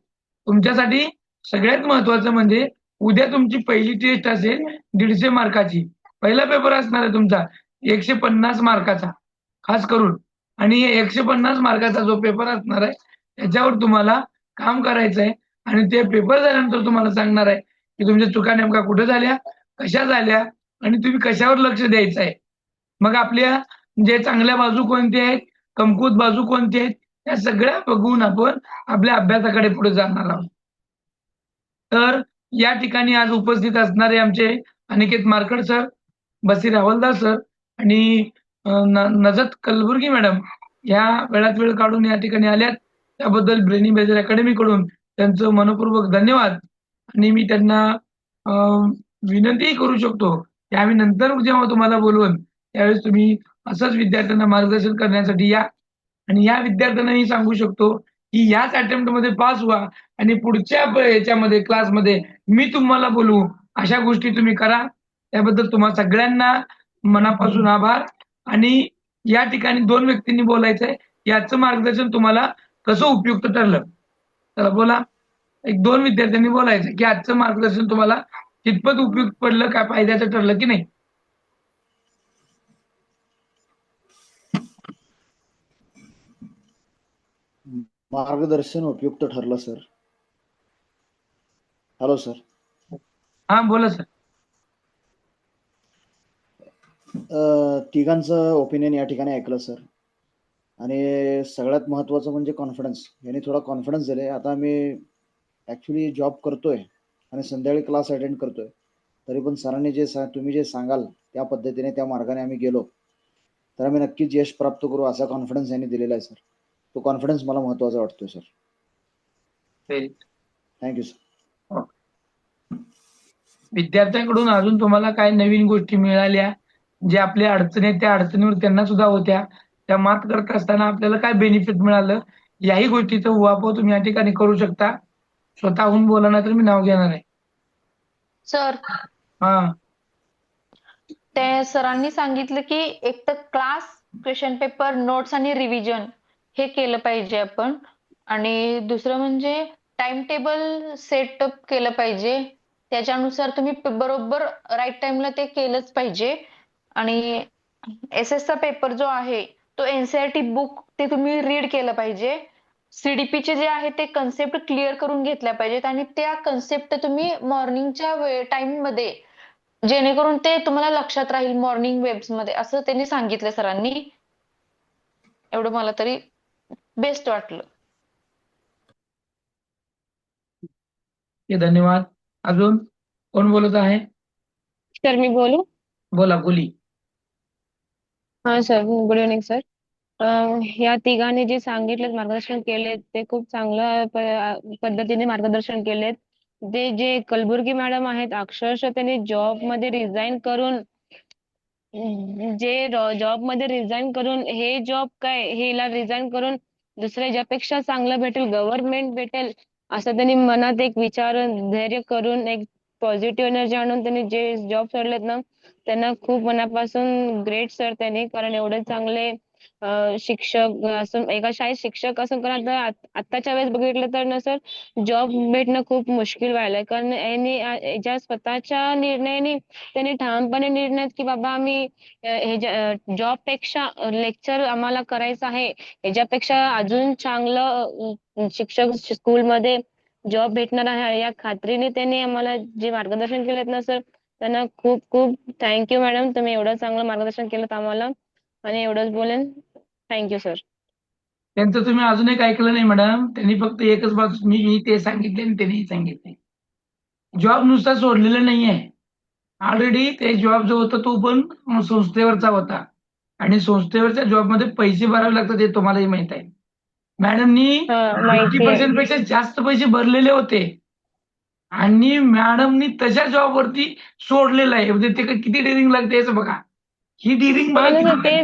तुमच्यासाठी सगळ्यात महत्त्वाचं म्हणजे उद्या तुमची पहिली टेस्ट असेल 150 मार्काची. पहिला पेपर असणार आहे तुमचा 150 मार्काचा खास करून आणि 150 मार्काचा जो पेपर असणार आहे त्याच्यावर तुम्हाला काम करायचं आहे आणि ते पेपर झाल्यानंतर तुम्हाला सांगणार आहे, की तुमच्या चुका नेमका कुठे झाल्या, कशा झाल्या आणि तुम्ही कशावर लक्ष द्यायचं आहे. मग आपल्या जे चांगल्या बाजू कोणत्या आहेत, कमकुवत बाजू कोणत्या आहेत, या सगळ्या बघून आपण आपल्या अभ्यासाकडे पुढे जाणार आहोत. तर या ठिकाणी आज उपस्थित असणारे आमचे अनिकेत मारकड सर, बसीर हवालदार सर आणि नजत कलबुर्गी मॅडम या वेळात वेळ काढून या ठिकाणी आल्यात, त्याबद्दल ब्रेनी बेजर अकॅडमीकडून त्यांचं मनपूर्वक धन्यवाद. आणि मी त्यांना विनंतीही करू शकतो की आम्ही नंतर जेव्हा तुम्हाला बोलवून त्यावेळेस तुम्ही असंच विद्यार्थ्यांना मार्गदर्शन करण्यासाठी या. आणि या विद्यार्थ्यांनाही सांगू शकतो की याच अटेम्प्टमध्ये पास व्हा आणि पुढच्या याच्यामध्ये क्लासमध्ये मी तुम्हाला बोलवू अशा गोष्टी तुम्ही करा. त्याबद्दल तुम्हा सगळ्यांना मनापासून आभार. आणि या ठिकाणी 2 व्यक्तींनी बोलायचंय, याचं मार्गदर्शन तुम्हाला कसं उपयुक्त ठरलं? चला बोला. 1-2 विद्यार्थ्यांनी बोलायचं की आजचं मार्गदर्शन तुम्हाला कितपत उपयुक्त पडलं, काय फायद्याचं ठरलं की नाही? मार्गदर्शन उपयुक्त ठरलं सर. Hello sir. हा बोला सर. तिघांचं ओपिनियन या ठिकाणी ऐकलं सर. आणि सगळ्यात महत्त्वाचं म्हणजे कॉन्फिडन्स. यांनी थोडा कॉन्फिडन्स दिले. आता मी ॲक्च्युली जॉब करतोय आणि संध्याकाळी क्लास अटेंड करतोय. तरी पण सरांनी तुम्ही जे सांगाल त्या पद्धतीने त्या मार्गाने आम्ही गेलो तर आम्ही नक्कीच यश प्राप्त करू असा कॉन्फिडन्स यांनी दिलेला आहे सर. तो कॉन्फिडन्स मला महत्त्वाचा वाटतोय सर. Thank you sir. विद्यार्थ्यांकडून अजून तुम्हाला काय नवीन गोष्टी मिळाल्या, जे आपल्या अडचणी आहेत त्या अडचणीवर त्यांना सुद्धा होत्या, त्या मात करत असताना आपल्याला काय बेनिफिट मिळालं, याही गोष्टीचा उहापोह तुम्ही या ठिकाणी करू शकता. स्वतःहून बोला ना तर मी नाव घेणार आहे. सर, हा ते सरांनी सांगितलं की एक तर क्लास, क्वेश्चन पेपर, नोट्स आणि रिव्हिजन हे केलं पाहिजे आपण. आणि दुसरं म्हणजे टाइम टेबल सेटअप केलं पाहिजे. त्याच्यानुसार तुम्ही बरोबर राईट टाइमला ते केलंच पाहिजे. आणि एसएसचा पेपर जो आहे तो एनसीईआरटी बुक ते तुम्ही रीड केलं पाहिजे. सीडीपीचे जे आहे ते कन्सेप्ट क्लिअर करून घेतल्या पाहिजेत आणि त्या कन्सेप्ट तुम्ही मॉर्निंगच्या टाइम मध्ये जेणेकरून ते तुम्हाला लक्षात राहील मॉर्निंग वेब्स मध्ये, असं त्यांनी सांगितलं सरांनी. एवढं मला तरी बेस्ट वाटलं. धन्यवाद. अजून कोण बोलत आहे? सर मी बोलू? बोला बोली. हा सर, गुड इव्हनिंग सर. या तिघांनी जे सांगितलं मार्गदर्शन केले ते खूप चांगल्या पद्धतीने मार्गदर्शन केलेत. ते जे कलबुर्गी मॅडम आहेत अक्षरशः त्यांनी जॉब मध्ये रिझाईन करून जॉब मध्ये रिझाईन करून हे जॉब काय हेला रिझाईन करून दुसऱ्या ज्यापेक्षा चांगलं भेटेल, गव्हर्नमेंट भेटेल असं त्यांनी मनात एक विचार धैर्य करून एक पॉझिटिव्ह एनर्जी आणून त्यांनी जे जॉब सोडलेत ना त्यांना खूप मनापासून ग्रेट सर त्यांनी. कारण एवढे चांगले शिक्षक असून एका शाळेत शिक्षक असून कारण आताच्या वेळेस बघितलं तर ना सर जॉब भेटणं खूप मुश्किल व्हायलंय. कारण यांनी ज्या स्वतःच्या निर्णयाने त्यांनी ठामपणे निर्णय की बाबा आम्ही जॉब पेक्षा लेक्चर आम्हाला करायचं आहे, याच्यापेक्षा अजून चांगलं शिक्षक स्कूलमध्ये जॉब भेटणार आहे या खात्रीने त्यांनी आम्हाला जे मार्गदर्शन केलेत ना सर त्यांना खूप खूप थँक्यू मॅडम. तुम्ही एवढं चांगलं मार्गदर्शन केलं आम्हाला. आणि एवढंच बोलेन. Thank you sir. त्यांचं तुम्ही अजून एक ऐकलं नाही मॅडम. त्यांनी फक्त एकच बाजू मी ते सांगितले आणि त्यांनी सांगितले. जॉब नुसता सोडलेला नाहीये. ऑलरेडी ते जॉब जो होता तो पण संस्थेवरचा होता आणि संस्थेवरच्या जॉबमध्ये पैसे भरावे लागतात हे तुम्हालाही माहित आहे. मॅडमनी 50% पेक्षा जास्त पैसे भरलेले होते आणि मॅडमनी तशा जॉबवरती सोडलेलं आहे. म्हणजे ते किती डेअरिंग लागते याचं बघा. ही डेअरिंग बघा किती लागते.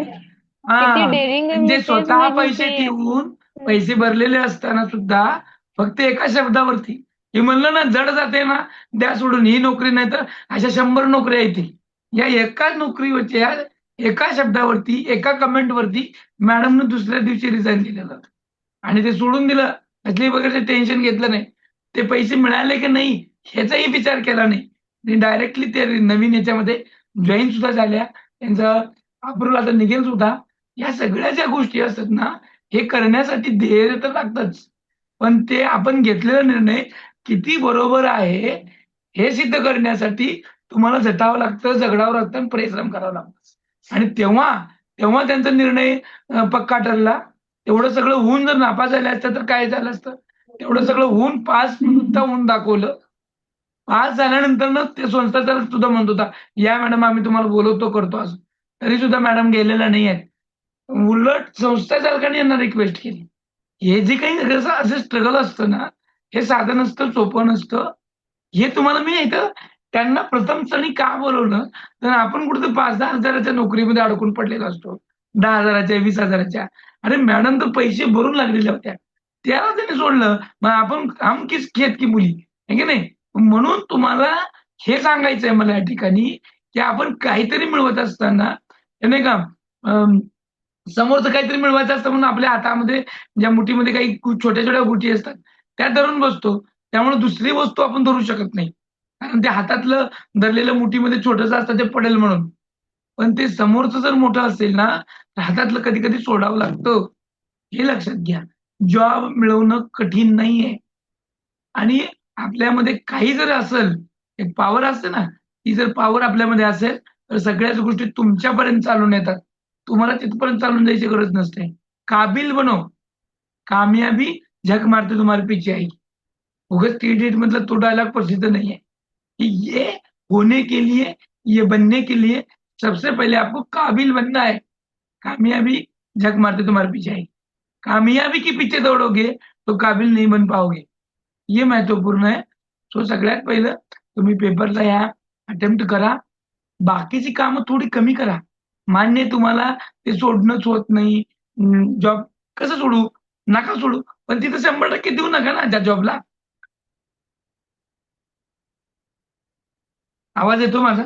म्हणजे स्वतः पैसे ठेवून पैसे भरलेले असताना सुद्धा फक्त एका शब्दावरती हे म्हणलं ना जड जाते ना द्या सोडून ही नोकरी नाही तर अशा 100 नोकऱ्या येतील. या एकाच नोकरीवरच्या एका शब्दावरती एका कमेंटवरती मॅडमनं दुसऱ्या दिवशी रिझाईन दिलेलं आणि ते सोडून दिलं. कसली वगैरे टेन्शन घेतलं नाही. ते पैसे मिळाले की नाही ह्याचाही विचार केला नाही. डायरेक्टली ते नवीन याच्यामध्ये जॉईन सुद्धा झाल्या. त्यांचं अप्रूव्हल आता निघेल सुद्धा. या सगळ्या ज्या गोष्टी असतात ना हे करण्यासाठी ध्येय तर लागतच, पण ते आपण घेतलेला निर्णय किती बरोबर आहे हे सिद्ध करण्यासाठी तुम्हाला झटावं लागतं, झगडावं लागतं आणि परिश्रम करावं लागतं. आणि तेव्हा त्यांचा निर्णय पक्का ठरला. एवढं सगळं होऊन जर नापास झालं असतं तर काय झालं असतं? तेवढं सगळं होऊन पास होऊन दाखवलं पास झाल्यानंतर ना ते संस्था चालक सुद्धा म्हणत होता, या मॅडम आम्ही तुम्हाला बोलवतो करतो असं. तरी सुद्धा मॅडम गेलेल्या नाही आहेत. उलट संस्था चालकांनी यांना रिक्वेस्ट केली. हे जे काही कसं असं स्ट्रगल असतं ना, हे साधं नसतं, सोपं नसतं. हे तुम्हाला मी इथं त्यांना प्रथम स्थळी का बोलवलं, तर आपण कुठेतरी 5-10 हजाराच्या नोकरीमध्ये अडकून पडलेलो असतो. 10,000च्या, 20,000च्या. अरे मॅडम तर पैसे भरून लागलेल्या होत्या. त्याला त्यांनी सोडलं. मग आपण हम किस खेत की मुली, आहे की नाही? म्हणून तुम्हाला हे सांगायचंय मला या ठिकाणी, की आपण काहीतरी मिळवत असताना हे नाही का समोरचं काहीतरी मिळवायचं असतं म्हणून आपल्या हातामध्ये ज्या मुठीमध्ये काही छोट्या-छोट्या गोष्टी असतात, त्या धरून बसतो. त्यामुळे दुसरी वस्तू आपण धरू शकत नाही. कारण ते हातातलं धरलेलं मुठीमध्ये छोटंसं असतं ते पडेल म्हणून. पण ते समोरचं जर मोठं असेल ना, तर हातातलं कधी-कधी सोडावं लागतं. हे लक्षात घ्या. जॉब मिळवणं कठीण नाहीये. आणि आपल्यामध्ये काही जर असेल, एक पॉवर असते ना, ती जर पॉवर आपल्यामध्ये असेल, तर सगळ्याच गोष्टी तुमच्यापर्यंत चालून येतात. तुम्हाला तिथपर्यंत चालून जायची गरज नसते. काबिल बनो, कामयाबी झक मारते तुम्हारे पीछे आएगी. उगाच थ्री इडियट मधला तो डायलॉग प्रसिद्ध नहीं है. कि ये होने के लिए, ये बनने के लिए सबसे पहले आपको काबिल बनना है. कामयाबी झक मारते तुम्हारे पीछे आएगी. कामयाबी के पीछे दौड़ोगे तो काबिल नहीं बन पाओगे. हे महत्त्वपूर्ण आहे. सो सगळ्यात पहिलं तुम्ही पेपरला या, अटेम्प्ट करा. बाकीची कामं थोडी कमी करा. मान्य आहे तुम्हाला ते सोडणंच होत नाही. जॉब कसं सोडू? नका सोडू. पण तिथं 100% देऊ नका ना त्या जॉबला. आवाज येतो माझा?